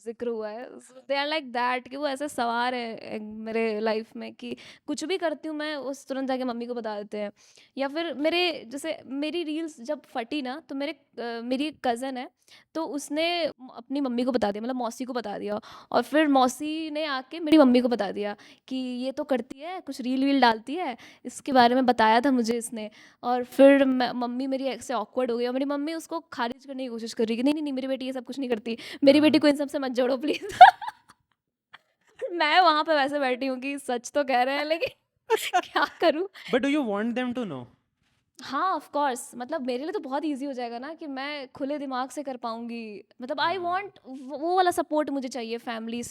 जिक्र हुआ है। दे आर लाइक दैट, कि वो ऐसे सवार है मेरे लाइफ में कि कुछ भी करती हूँ मैं उस तुरंत जाके मम्मी को बता देते हैं। या फिर मेरे जैसे मेरी रील्स जब फटी ना, तो मेरी एक कज़न है, तो उसने अपनी मम्मी को बता दिया, मतलब मौसी को बता दिया, और फिर मौसी ने आके मेरी मम्मी को बता दिया कि ये तो करती है, कुछ रील वील डालती है, इसके बारे में बताया था मुझे इसने। और फिर मम्मी मेरी ऐसे ऑकवर्ड हो गई, और मेरी मम्मी उसको खारिज करने की कोशिश कर रही कि नहीं नहीं नहीं, मेरी बेटी ये सब कुछ नहीं करती, मेरी बेटी को इन सब से मत जोड़ो प्लीज। मैं वहां पे वैसे बैठी हूँ कि सच तो कह रहे हैं, लेकिन क्या करूँ। But do you want them to know? हाँ, ऑफ कोर्स, मतलब मेरे लिए तो बहुत ईज़ी हो जाएगा ना कि मैं खुले दिमाग से कर पाऊँगी। मतलब आई हाँ। वांट वो वाला सपोर्ट मुझे चाहिए फैमिली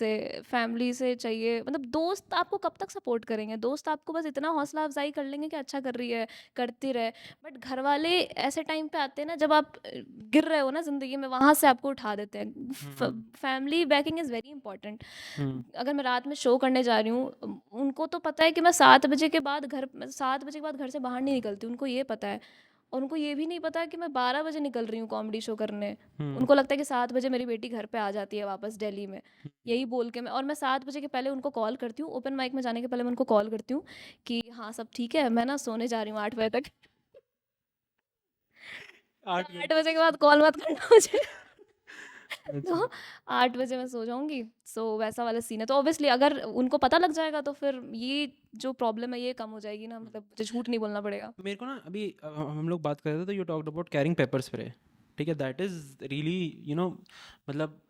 से चाहिए। मतलब दोस्त आपको कब तक सपोर्ट करेंगे? दोस्त आपको बस इतना हौसला अफ़ज़ाई कर लेंगे कि अच्छा कर रही है, करती रहे। बट घरवाले ऐसे टाइम पे आते हैं ना जब आप गिर रहे हो ना ज़िंदगी में, वहाँ से आपको उठा देते हैं। फ हुँ, family backing is very important. हुँ। अगर मैं रात में शो करने जा रही हूँ, उनको तो पता है कि मैं 7 बजे के बाद 7 बजे के बाद घर से बाहर नहीं निकलती, उनको ये पता है। और उनको ये भी नहीं पता कि मैं 12 बजे निकल रही हूँ कॉमेडी शो करने। हुँ, उनको लगता है कि 7 बजे मेरी बेटी घर पे आ जाती है वापस दिल्ली में। हुँ। यही बोल के मैं 7 बजे के पहले उनको कॉल करती हूँ, ओपन माइक में जाने के पहले मैं उनको कॉल करती हूँ कि हाँ, सब ठीक है, मैं ना सोने जा रही हूँ 8 बजे तक। 8 8 घंटे। बजे के बाद कॉल मत करना मुझे। अच्छा। तो 8 बजे मैं सो जाऊँगी। सो वैसा वाला सीन है। तो ऑब्वियसली अगर उनको पता लग जाएगा तो फिर ये जो प्रॉब्लम है ये कम हो जाएगी ना, मतलब मुझे झूठ नहीं बोलना पड़ेगा। मेरे को ना अभी हम लोग बात कर रहे थे तो you talked about carrying paper spray. ठीक है, दैट इज़ रियली मतलब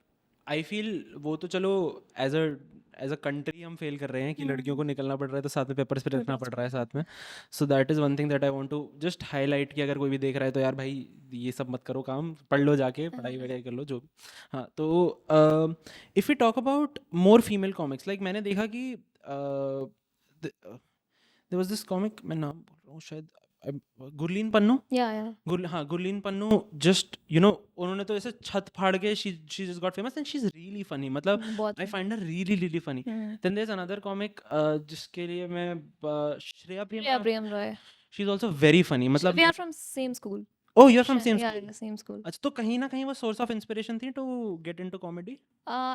आई फील वो तो चलो एज अ कंट्री हम फेल कर रहे हैं कि लड़कियों हुँ। को निकलना पड़ रहा है तो साथ में पेपर स्प्रे रखना पड़ पेपर रहा है साथ में। So that is one thing that I want to just highlight कि अगर कोई भी देख रहा है तो यार भाई ये सब मत करो, काम पढ़ लो, जाके पढ़ाई वढ़ाई कर लो जो भी। हाँ, तो if you talk about more female comics, like मैंने देखा कि देयर वाज दिस कॉमिक, मैं नाम बोल रहा हूँ शायद, गुरलीन पन्नू। या हाँ, गुरलीन पन्नू, जस्ट उन्होंने तो ऐसे छत फाड़ के she just got famous and she is really funny, मतलब बहुत I funny. Find her really really funny. हुँ। Then there is another comic जिसके लिए मैं Shreya Shreya Priyam, Priyam Roy. She is also very funny, we मतलब are from same school. Oh you are from same yeah school. Same school. अच्छा, तो कहीं ना कहीं वो सोर्स ऑफ इंस्पिरेशन थी to get into comedy.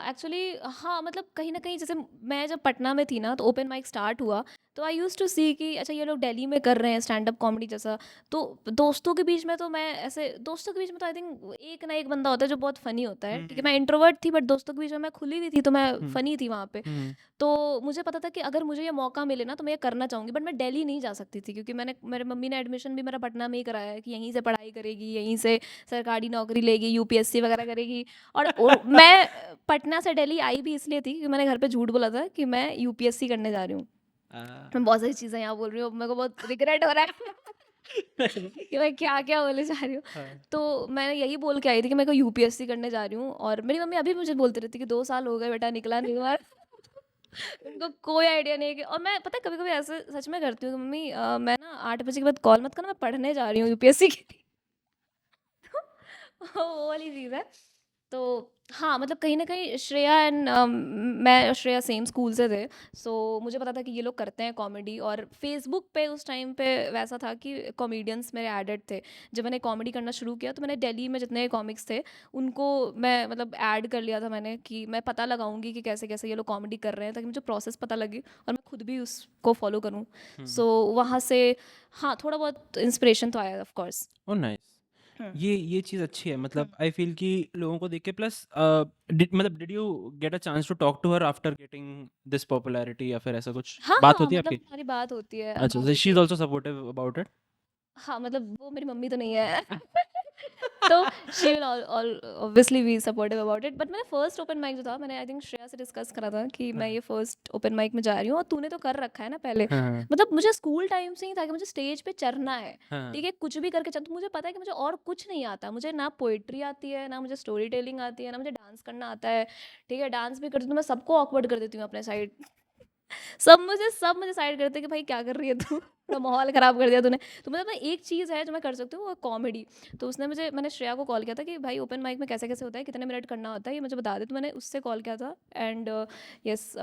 Actually हाँ, मतलब कहीं ना कहीं जैसे मैं जब पटना में थी ना तो ओपन माइक स्टार्ट हुआ, तो आई यूज़ टू सी कि अच्छा ये लोग दिल्ली में कर रहे हैं स्टैंड अप कॉमेडी जैसा। तो दोस्तों के बीच में तो मैं ऐसे दोस्तों के बीच में तो आई थिंक एक ना एक बंदा होता है जो बहुत फनी होता है, ठीक है। मैं हम्म, इंट्रोवर्ट थी बट दोस्तों के बीच में मैं खुली हुई थी, तो मैं हम्म, फनी थी वहाँ पे। हम्म, तो मुझे पता था कि अगर मुझे ये मौका मिले ना तो मैं ये करना चाहूँगी, बट मैं दिल्ली नहीं जा सकती थी क्योंकि मेरे मम्मी ने एडमिशन भी मेरा पटना में ही कराया है कि यहीं से पढ़ाई करेगी, यहीं से सरकारी नौकरी लेगी, यूपीएससी वगैरह करेगी। और मैं पटना से दिल्ली आई भी इसलिए थी क्योंकि मैंने घर पे झूठ बोला था कि मैं यूपीएससी करने जा रही हूँ। मैं बहुत सारी चीज़ें यहाँ बोल रही हूँ, अब मेरे को बहुत रिग्रेट हो रहा है कि मैं क्या-क्या बोले जा रही हूँ। हाँ, तो मैंने यही बोल के आई थी कि मैं को यूपीएससी करने जा रही हूँ, और मेरी मम्मी अभी भी मुझे बोलती रहती है कि 2 साल हो गए बेटा, निकला नहीं हुआ। उनको कोई आइडिया नहीं है कि, और मैं पता है कभी-कभी ऐसे सच में करती हूँ कि मम्मी मैं ना 8 बजे के बाद कॉल मत करना, मैं पढ़ने जा रही हूँ यूपीएससी के लिए। वो वाली चीज़ है। तो हाँ, मतलब कहीं न कहीं श्रेया मैं और श्रेया सेम स्कूल से थे। सो मुझे पता था कि ये लोग करते हैं कॉमेडी, और फ़ेसबुक पे उस टाइम पे वैसा था कि कॉमेडियंस मेरे एडेड थे। जब मैंने कॉमेडी करना शुरू किया तो मैंने दिल्ली में जितने कॉमिक्स थे, उनको मैं मतलब ऐड कर लिया था मैंने कि मैं पता लगाऊँगी कि कैसे-कैसे ये लोग कॉमेडी कर रहे हैं, ताकि मुझे प्रोसेस पता लगे और मैं खुद भी उसको फ़ॉलो करूँ। हम्म, सो वहाँ से हाँ, थोड़ा बहुत इंस्पिरेशन तो आया ऑफ कोर्स। Oh nice. हुँ। ये चीज़ अच्छी है, हुँ। मतलब आई फील कि लोगों को देख के, plus did you get a chance to talk to her after getting this popularity, या फिर ऐसा कुछ हाँ, बात हाँ, होती है मतलब आपकी? हमारी बात होती है, अच्छा, बात शी होती इज है। Also supportive about it. हाँ, मतलब वो मेरी मम्मी तो नहीं है। तो she will obviously be supportive about it. But मैंने फर्स्ट ओपन माइक जो था, मैंने आई थिंक श्रेया से डिस्कस करा था कि मैं हाँ, ये फर्स्ट ओपन माइक में जा रही हूँ और तूने तो कर रखा है ना पहले। हाँ, मतलब मुझे स्कूल टाइम से ही था कि मुझे स्टेज पे चढ़ना है, हाँ, ठीक है? कुछ भी करके चल, तो मुझे पता है कि मुझे और कुछ नहीं आता। मुझे ना पोएट्री आती है, ना मुझे स्टोरी टेलिंग आती है, ना मुझे डांस करना आता है, ठीक है? डांस भी करती हूँ तो मैं सबको ऑकवर्ड कर देती हूँ अपने साइड। सब मुझे साइड करते हैं कि भाई क्या कर रही है तू? पूरा माहौल खराब कर दिया तूने। तो मतलब ना एक चीज़ है जो मैं कर सकती हूँ, वो कॉमेडी। तो मैंने श्रेया को कॉल किया था कि भाई ओपन माइक में कैसे-कैसे होता है? कितने मिनट करना होता है? ये मुझे बता दे। तो मैंने उससे कॉल किया था एंड यस,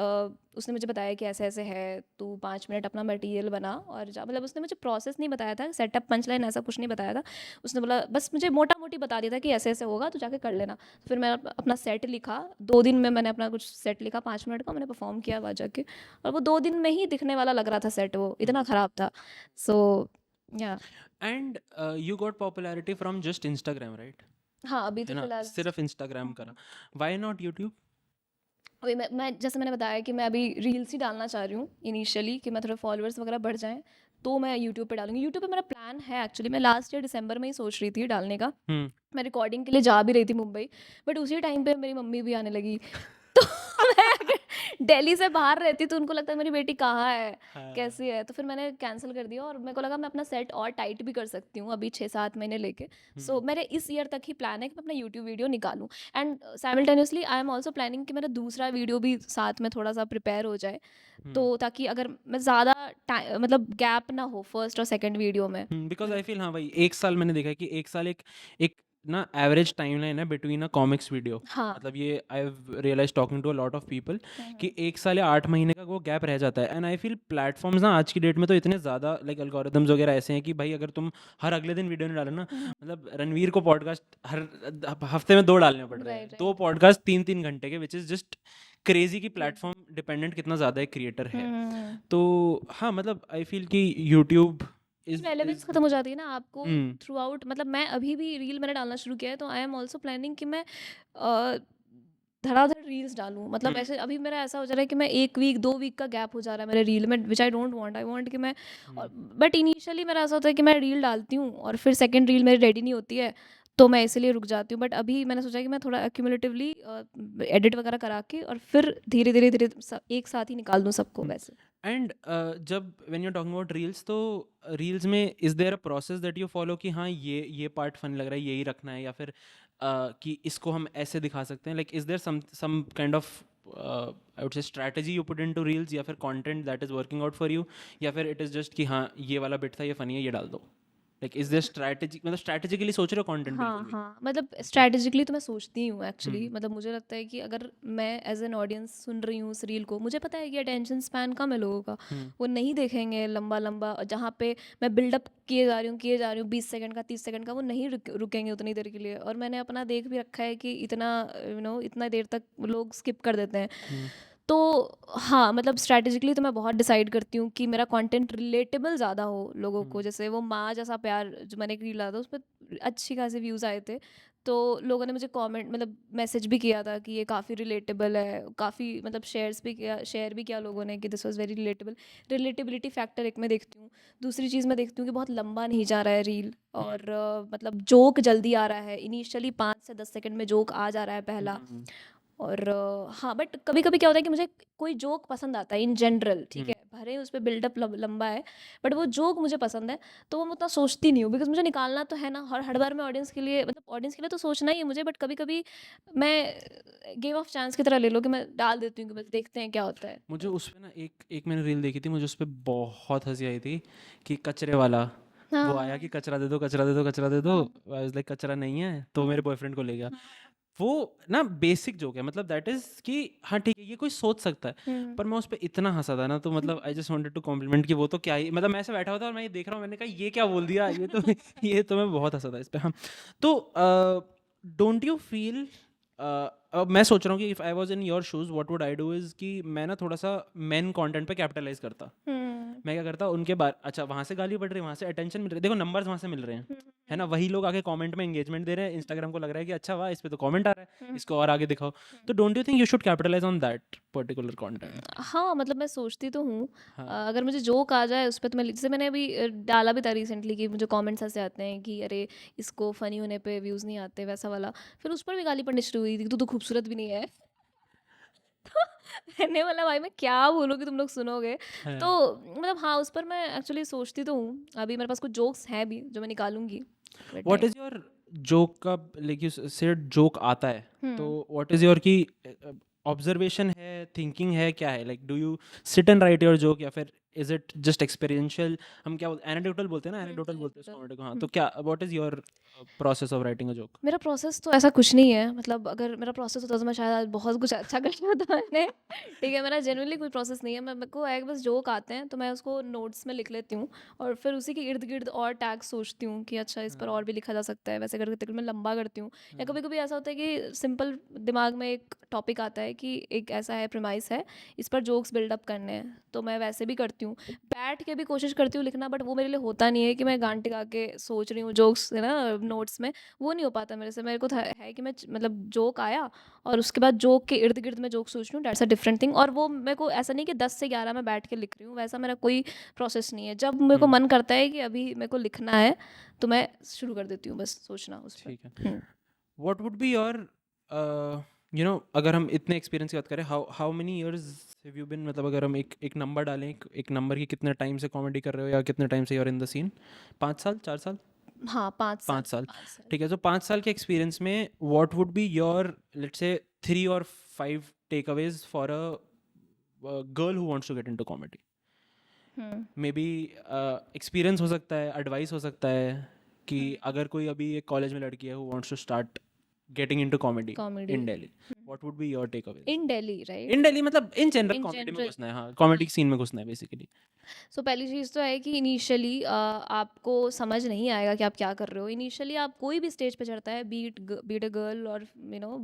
उसने मुझे बताया कि ऐसे-ऐसे है, तू 5 मिनट अपना मटेरियल बना और जा। मतलब उसने मुझे प्रोसेस नहीं बताया था, सेटअप पंच लाइन ऐसा कुछ नहीं बताया था। उसने बोला बस मुझे मोटा-मोटी बता दिया था कि ऐसे-ऐसे होगा, तू जाके कर लेना। फिर मैं अपना सेट लिखा, 2 दिन में मैंने अपना कुछ सेट लिखा 5 मिनट का, मैंने परफ़ॉर्म किया वहाँ जाके। और वो 2 दिन में ही दिखने वाला लग रहा था सेट, वो इतना ख़राब था। सो या and you got popularity from just Instagram, right? हाँ, अभी है तो ना, फ़िलहाल सिर्फ इंस्टाग्राम करा, व्हाई नॉट यूट्यूब? अभी मैं जैसे मैंने बताया कि मैं अभी रील्स ही डालना चाह रही हूँ इनिशियली, कि मैं थोड़ा फॉलोअर्स वगैरह बढ़ जाएँ, तो मैं यूट्यूब पे डालूँगी। यूट्यूब पे मेरा प्लान है एक्चुअली, मैं लास्ट ईयर दिसंबर में ही सोच रही थी डालने का। हम्म, मैं रिकॉर्डिंग के लिए जा भी रही थी मुंबई, बट उसी टाइम पे मेरी मम्मी भी आने लगी। तो मैं अगर दिल्ली से बाहर रहती तो उनको लगता है मेरी बेटी कहाँ है, हाँ। कैसी है, तो फिर मैंने कैंसिल कर दिया और मेरे को लगा मैं अपना सेट और टाइट भी कर सकती हूँ अभी 6-7 महीने लेके। सो मेरे इस ईयर तक ही प्लान है कि मैं अपना यूट्यूब वीडियो निकालूं, and simultaneously I am also planning कि मेरा दूसरा वीडियो भी साथ में थोड़ा सा प्रिपेयर हो जाए, तो ताकि अगर मैं ज़्यादा मतलब गैप ना हो फर्स्ट और सेकंड वीडियो में। बिकॉज आई फील हाँ भाई 1 साल मैंने देखा है कि 1 साल एक एक ना एवरेज टाइम लाइन है बिटवीन अ कॉमिक्स वीडियो। हाँ। मतलब ये I have realise talking to a lot of people कि 1 साल या 8 महीने का वो गैप रह जाता है। एंड आई फील प्लेटफॉर्म्स ना आज की डेट में तो इतने ज़्यादा लाइक एल्गोरिदम्स वगैरह ऐसे हैं कि भाई अगर तुम हर अगले दिन वीडियो नहीं डालो ना, मतलब रणवीर को पॉडकास्ट हर हफ्ते में 2 डालने पड़ रहे हैं, राइट 2 पॉडकास्ट 3-3 घंटे के, विच इज़ जस्ट क्रेजी की प्लेटफॉर्म डिपेंडेंट कितना ज़्यादा एक क्रिएटर है। राइट। तो हाँ मतलब आई फील कि यूट्यूब रेलेवेंस खत्म हो जाती है ना आपको हम्म थ्रू आउट। मतलब मैं अभी भी रील मैंने डालना शुरू किया है, तो आई एम ऑल्सो प्लानिंग कि मैं अ, धड़ाधड़ रील्स डालूं। मतलब ऐसे अभी मेरा ऐसा हो जा रहा है कि मैं 1 वीक 2 वीक का गैप हो जा रहा है मेरे रील में, which I don't want. I want कि मैं, बट इनिशियली मेरा ऐसा होता है कि मैं रील डालती हूँ और फिर सेकंड रील मेरी रेडी नहीं होती है, तो मैं इसलिए रुक जाती हूँ। बट अभी मैंने सोचा कि मैं थोड़ा एक्यूमुलेटिवली एडिट वगैरह करा के और फिर धीरे धीरे धीरे एक साथ ही निकाल दूँ सबको वैसे। एंड जब when you talking about reels, तो रील्स में is there a process that you follow कि हाँ ये पार्ट फन लग रहा है यही रखना है, या फिर कि इसको हम ऐसे दिखा सकते हैं, like is there some kind of I would say strategy you put into reels, या फिर content that is working out for you, या फिर इट इज जस्ट कि हाँ ये वाला बिट था ये फनी है ये डाल दो, लाइक इज देयर स्ट्रैटेजी, मतलब स्ट्रैटेजिकली सोच रहे हो कंटेंट हाँ बिल्कुल भी? हाँ, मतलब स्ट्रैटेजिकली तो मैं सोचती हूँ एक्चुअली। हम्म मतलब मुझे लगता है कि अगर मैं एज एन ऑडियंस सुन रही हूँ उस रील को, मुझे पता है कि अटेंशन स्पैन कम है लोगों का, हम्म वो नहीं देखेंगे लंबा लंबा। जहाँ पे मैं बिल्डअप किए जा रही हूँ 20 सेकंड का 30 सेकंड का, वो नहीं रुकेंगे उतनी देर के लिए। और मैंने अपना देख भी रखा है कि इतना इतना देर तक लोग स्किप कर देते हैं। हम्म तो हाँ, मतलब स्ट्रैटेजिकली तो मैं बहुत डिसाइड करती हूँ कि मेरा कंटेंट रिलेटेबल ज़्यादा हो लोगों को। जैसे वो माँ जैसा प्यार जो मैंने एक रील डाला था, उस पर अच्छी खासी व्यूज़ आए थे, तो लोगों ने मुझे कमेंट मतलब मैसेज भी किया था कि ये काफ़ी रिलेटेबल है, काफ़ी मतलब शेयर भी किया लोगों ने कि this was very relatable. Relatability factor एक मैं देखती हूँ। दूसरी चीज़ मैं देखती हूँ कि बहुत लंबा नहीं जा रहा है रील, और मतलब जोक जल्दी आ रहा है। इनिशियली 5 से 10 सेकंड में जोक आ जा रहा है पहला। और हाँ, बट कभी कभी क्या होता है कि मुझे कोई जोक पसंद आता है इन जनरल, ठीक है, भले ही उस पर बिल्डअप लंबा है, बट वो जोक मुझे पसंद है, तो वो मैं उतना सोचती नहीं हूँ, बिकॉज मुझे निकालना तो है ना। हर हर बार मैं ऑडियंस के लिए, मतलब ऑडियंस के लिए तो सोचना ही है मुझे, बट कभी कभी मैं गेम ऑफ चांस की तरह ले लो कि मैं डाल देती हूँ कि बस देखते हैं क्या होता है। मुझे उस पे ना एक एक मैंने रील देखी थी, मुझे उस पे बहुत हंसी आई थी कि कचरे वाला वो आया हाँ कि कचरा दे दो कचरा दे दो कचरा दे दो, आई वाज लाइक कचरा नहीं है तो मेरे बॉयफ्रेंड को ले गया। वो ना बेसिक जोक है, मतलब दैट इज कि हाँ ठीक है ये कोई सोच सकता है, पर मैं उस पे इतना हंसा था ना, तो मतलब I just wanted to compliment कि वो तो क्या ही, मतलब मैं ऐसे बैठा हुआ था और मैं ये देख रहा हूँ, मैंने कहा ये क्या बोल दिया ये तो ये तो मैं बहुत हंसा था इस पे। हाँ तो डोंट यू फील, अब मैं सोच रहा हूँ कि if I was in your shoes what would I do is कि मैं ना थोड़ा सा मेन कंटेंट पे कैपिटलाइज करता। मैं क्या करता उनके बाद, अच्छा वहाँ से गाली पड़ रही है वहाँ से अटेंशन मिल रही है, देखो नंबर्स वहाँ से मिल रहे हैं, है ना, वही लोग आके कमेंट में एंगेजमेंट दे रहे हैं, इंस्टाग्राम को लग रहा है कि अच्छा वाह इस पे तो कमेंट आ रहा है इसको और आगे दिखाओ। तो don't you think you should capitalise on that particular content? हाँ, मतलब मैं सोचती तो हूँ। हाँ अगर मुझे जोक आ जाए उस पे तो मैं, जैसे मैंने अभी डाला भी था रिसेंटली कि मुझे कमेंट्स ऐसे आते हैं कि अरे इसको फनी होने पे व्यूज़ नहीं आते, वैसा वाला। फिर उस पर भी गाली पड़नी शुरू हुई थी कि तू तो खूबसूरत भी नहीं है। मैंने बोला भाई मैं क्या बोलूँ कि तुम लोग सुनोगे। तो हाँ। मतलब हाँ, उस पर मैं एक्चुअली सोचती तो हूँ। अभी मेरे पास कुछ जोक्स हैं भी जो मैं निकालूंगी with what time. Is your joke का, लाइक यू सेड जोक आता है, तो hmm what is your key observation है, थिंकिंग है, क्या है, like do you sit and write your joke, या फिर इज इट जस्ट एक्सपीरियंशियल, हम क्या बोलते हैं एनेक्डोटल बोलते हैं ना, एनेक्डोटल बोलते हैं इस कॉमेडी को, हाँ, तो क्या what is your process of writing a joke? मेरा प्रोसेस तो ऐसा कुछ नहीं है। मतलब अगर मेरा प्रोसेस होता तो मैं शायद आज बहुत कुछ अच्छा कर लिया होता मैंने। ठीक है, मेरा जेनुअनली कोई प्रोसेस नहीं है। मैं, मेरे को एक बस जोक आते हैं तो मैं उसको नोट्स में लिख लेती हूँ, और फिर उसी के इर्द गिर्द और टैग सोचती हूँ कि अच्छा इस पर और भी लिखा जा सकता है, वैसे करके मैं लंबा करती हूँ। या कभी कभी ऐसा होता है कि सिंपल दिमाग में एक टॉपिक आता है कि एक ऐसा है प्रेमाइस है, इस पर जोक्स बिल्डअप करने हैं, तो मैं वैसे भी करती हूँ। बैठ के भी कोशिश करती हूँ लिखना, बट वो मेरे लिए होता नहीं है कि मैं गांठ टिका के सोच रही हूँ जोक्स, है ना, नोट्स में। वो नहीं हो पाता मेरे से। मेरे को है कि मैं मतलब जोक आया और उसके बाद जोक के इर्द गिर्द मैं जोक सोच रही हूँ, दैट्स अ डिफरेंट थिंग। और वो मेरे को ऐसा नहीं कि 10 से 11 मैं बैठ के लिख रही हूँ, वैसा मेरा कोई प्रोसेस नहीं है। जब मेरे को मन करता है कि अभी मेरे को लिखना है, तो मैं शुरू कर देती हूँ बस सोचना उस ठीक है, पर। What would be your you know अगर हम इतने एक्सपीरियंस की बात करें, how many years have you been, मतलब अगर हम एक नंबर डालें, एक नंबर की कितने टाइम से कॉमेडी कर रहे हो या कितने टाइम से you are in the scene? 5 साल, 4 साल? हाँ, 5 साल, 5 साल, 5 साल। ठीक है। तो 5 साल के एक्सपीरियंस में what would be your, let's say 3 or 5 takeaways for a girl who wants to get into comedy? Hmm, maybe experience हो सकता है, एडवाइस हो सकता है कि हुँ, अगर कोई अभी एक कॉलेज में लड़की है who wants to start getting into comedy comedy. In Delhi, what would be your takeaways? In Delhi, right? In Delhi मतलब इन जनरल इन कॉमेडी में जनरल। घुसना है, हाँ, कॉमेडी सीन में घुसना है बेसिकली। सो पहली चीज़ तो है कि इनिशियली आपको समझ नहीं आएगा कि आप क्या कर रहे हो। इनिशियली आप कोई भी स्टेज पे चढ़ता है, बीट अ गर्ल और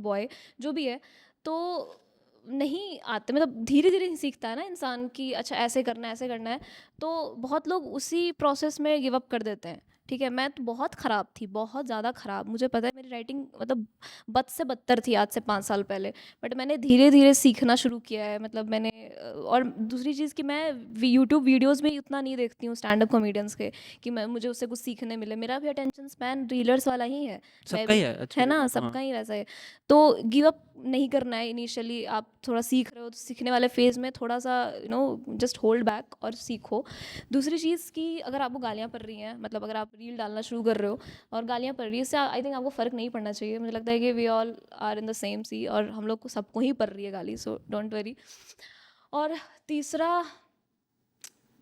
बॉय, जो भी है, तो नहीं आते, मतलब धीरे धीरे ही सीखता है ना इंसान कि अच्छा ऐसे करना है, ऐसे करना है। तो बहुत लोग उसी प्रोसेस में गिव अप कर देते हैं। ठीक है, मैं तो बहुत ख़राब थी, बहुत ज़्यादा ख़राब। मुझे पता है मेरी राइटिंग मतलब बद से बदतर थी आज से 5 साल पहले। बट मैंने धीरे धीरे सीखना शुरू किया है। मतलब मैंने और दूसरी चीज़ कि मैं यूट्यूब वीडियोस भी उतना नहीं देखती हूँ स्टैंड अप कॉमेडियंस के कि मैं मुझे उससे कुछ सीखने मिले। मेरा भी अटेंशन स्पैन रीलर्स वाला ही है। मैं सबका ही भी, है है एक्चुअली, ना, हाँ। सबका ही वैसा है। तो गिव अप नहीं करना है। इनिशियली आप थोड़ा सीख रहे हो तो सीखने वाले फेज़ में थोड़ा सा जस्ट होल्ड बैक और सीखो। दूसरी चीज़ कि अगर आपको गालियाँ पड़ रही हैं, मतलब अगर आप रील डालना शुरू कर रहे हो और गालियाँ पड़ रही है, इससे आई थिंक आपको फ़र्क नहीं पड़ना चाहिए। मुझे लगता है कि we all are in the same sea, और हम लोग को सबको ही पड़ रही है गाली, सो डोंट वरी। और तीसरा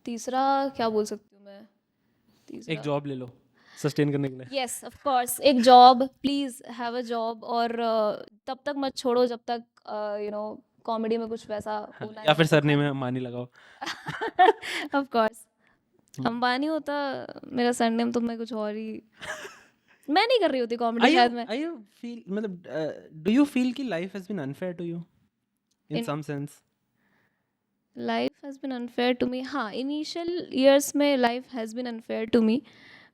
तीसरा क्या बोल सकती हूँ मैं? एक तीसरा, जॉब ले लो सस्टेन करने के लिए। यस ऑफ कोर्स, एक job, please have a job. और तब तक मत छोड़ो जब तक कॉमेडी में कुछ वैसा हाँ, होना या नहीं फिर है सरनेम तुम्हारा। में अंबानी लगाओ। ऑफ कोर्स, हम्म। अंबानी होता मेरा सरनेम तो मैं कुछ और ही, मैं नहीं कर रही होती कॉमेडी आई यू शायद मैं। आई यू फील, मतलब डू यू फील कि life has been unfair to you in in some sense? Life has been unfair to me, हाँ, इनिशियल ईयर्स में life has been unfair to me.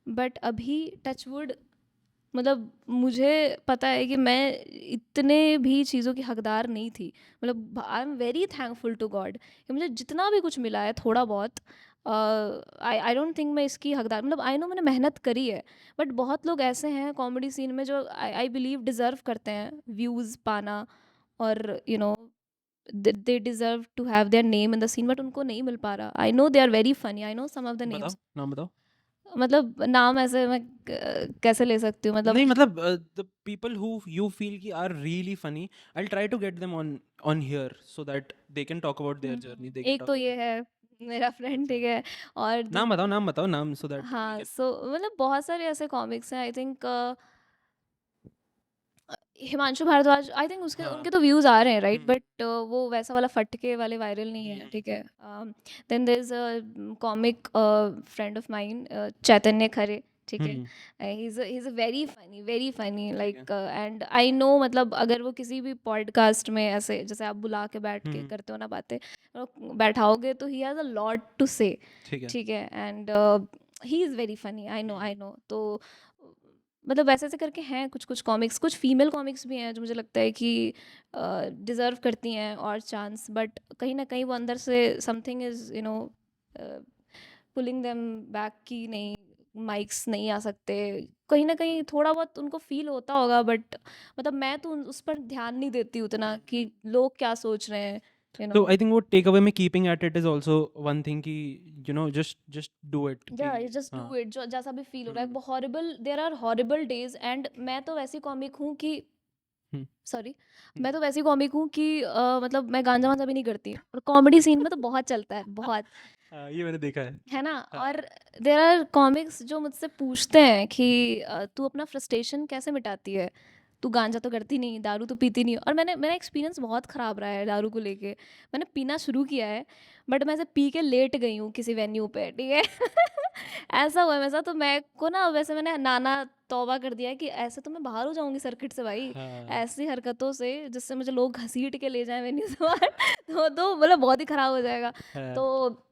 But अभी touch wood, मतलब मुझे पता है कि मैं इतने भी चीज़ों की हकदार नहीं थी। मतलब I am very thankful to God कि मुझे जितना भी कुछ मिला है थोड़ा बहुत, आई आई डोंट थिंक मैं इसकी हकदार, मतलब आई नो मैंने मेहनत करी है। बट बहुत लोग ऐसे हैं कॉमेडी सीन में जो आई बिलीव डिज़र्व करते हैं व्यूज़ पाना, और they deserve to have their name in the scene, but उनको नहीं मिल पा रहा। I know they are very funny, I know some of the बताओ, नेम्स। नाम बताओ। मतलब नाम ऐसे मैं कैसे ले सकती हूँ, मतलब नहीं मतलब the people who you feel कि are really funny, I will try to get them on on here so that they can talk about their journey, they can एक टॉक तो अबाउट। ये है मेरा फ्रेंड, अच्छा, ठीक है। और नाम बताओ नाम, सो दैट वी हाँ, कैन। सो मतलब बहुत सारे ऐसे कॉमिक्स हैं, I think Himanshu Bhardwaj, I think उसके हाँ। उनके तो व्यूज आ रहे हैं, राइट? हम्म, बट वो वैसा वाला फटके वाले वायरल नहीं है, ठीक है। Then there is a comic friend of mine, Chaitanya Khare, ठीक है। Hmm, he is a very funny, ठीक है। लाइक, एंड आई नो, मतलब अगर वो किसी भी पॉडकास्ट में ऐसे जैसे आप बुला के बैठ के हम्म, करते हो ना बातें, बैठाओगे तो he has a lot to say, ठीक है। ठीक है। And he is very funny, I know. तो मतलब ऐसे ऐसे करके हैं कुछ कुछ कॉमिक्स, कुछ फीमेल कॉमिक्स भी हैं जो मुझे लगता है कि डिज़र्व करती हैं और चांस। बट कहीं ना कहीं वो अंदर से something is pulling them back, कि नहीं, माइक्स नहीं आ सकते। कहीं ना कहीं थोड़ा बहुत उनको फील होता होगा, बट मतलब मैं तो उस पर ध्यान नहीं देती उतना कि लोग क्या सोच रहे हैं, So I think वो टेक अवे में keeping at it is also one thing कि you know just do it कि या यू जस्ट हाँ। डू इट, जो जैसा भी फील हो रहा है। Hmm, horrible, there are horrible days, and मैं तो वैसी कॉमिक हूँ कि, हम्म, सॉरी, हम्म। मैं तो वैसी कॉमिक हूँ कि मतलब मैं गांजा वांजा भी नहीं करती, और कॉमेडी सीन में तो बहुत चलता है, बहुत, हाँ, ये मैंने देखा है। है ना। हाँ। और देयर आर कॉमिक्स जो मुझसे पूछते हैं कि तू अपना फ्रस्ट्रेशन कैसे मिटाती है, तू गांजा तो करती नहीं, दारू तो पीती नहीं। और मेरा एक्सपीरियंस बहुत ख़राब रहा है दारू को लेके। मैंने पीना शुरू किया है, बट मैं ऐसे पी के लेट गई हूँ किसी वेन्यू पे, ठीक है। ऐसा हुआ है मेरे साथ। तो मैं को ना, वैसे मैंने नाना तौबा कर दिया है कि ऐसे तो मैं बाहर हो जाऊंगी सर्किट से भाई, हाँ, ऐसी हरकतों से जिससे मुझे लोग घसीट के ले जाएं वेन्यू से बाहर। तो मतलब बहुत ही ख़राब हो जाएगा। हाँ, तो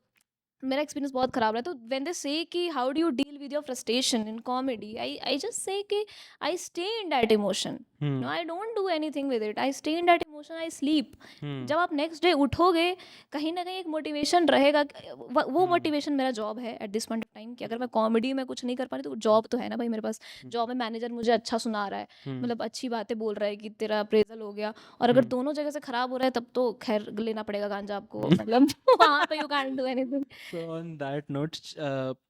मेरा एक्सपीरियंस बहुत खराब रहा है। तो व्हेन दे से कि how do you deal with your frustration in comedy, I just say कि I stay in that emotion, no I don't do anything with it, I stay in that emotion, I sleep. Hmm जब आप next day उठोगे कहीं ना कहीं एक motivation रहेगा वो motivation मेरा जॉब है at this point of time कि अगर मैं कॉमेडी में कुछ नहीं कर पा रही तो जॉब तो है ना भाई मेरे पास। जॉब में मैनेजर मुझे अच्छा सुना रहा है, मतलब अच्छी बातें बोल रहा है कि तेरा अप्रेजल हो गया, और अगर दोनों जगह से खराब हो रहा है तब तो खैर लेना पड़ेगा गांजा आपको, मतलब वहाँ पे you can do anything. So on that note,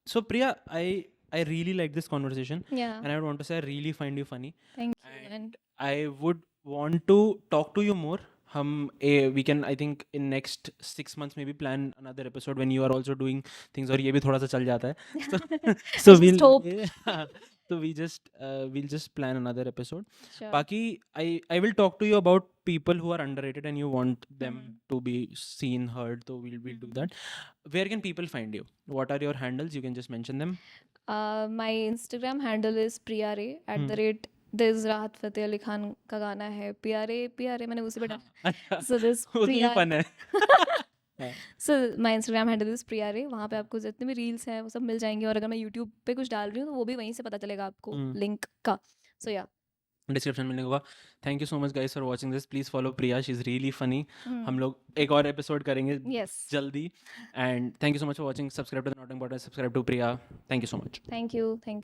so Priya, I really like this conversation, या and I would want to say I really find you funny, thank you and and I would want to talk to you more. We can, I think, in next 6 months maybe plan another episode when you are also doing things, और ये भी थोड़ा सा चल जाता है, so I just hope. so we'll just plan another episode. Sure. बाकी I will talk to you about people who are underrated and you want them to be seen, heard, so we'll do that. Where can people find you? What are your handles? You can just mention them. My Instagram handle is priyare @ this राहत फतेह अली खान का गाना है प्यारे प्यारे, मैंने उसी पे डाला। अच्छा, सो दिस उसमें प्रिया फन है. हाँ. So my Instagram handle is प्रियारे, वहाँ पे आपको जितने भी रील्स हैं वो सब मिल जाएंगे, और अगर मैं यूट्यूब पे कुछ डाल रही हूँ तो वो भी वहीं से पता चलेगा आपको लिंक का। सो या डिस्क्रिप्शन में होगा. Thank you so much guys for watching this. Please follow Priya, she is really funny. हम लोग एक और एपिसोड करेंगे यस, जल्दी. And thank you so much for watching. Subscribe to the not important, subscribe to Priya. Thank you so much. Thank you.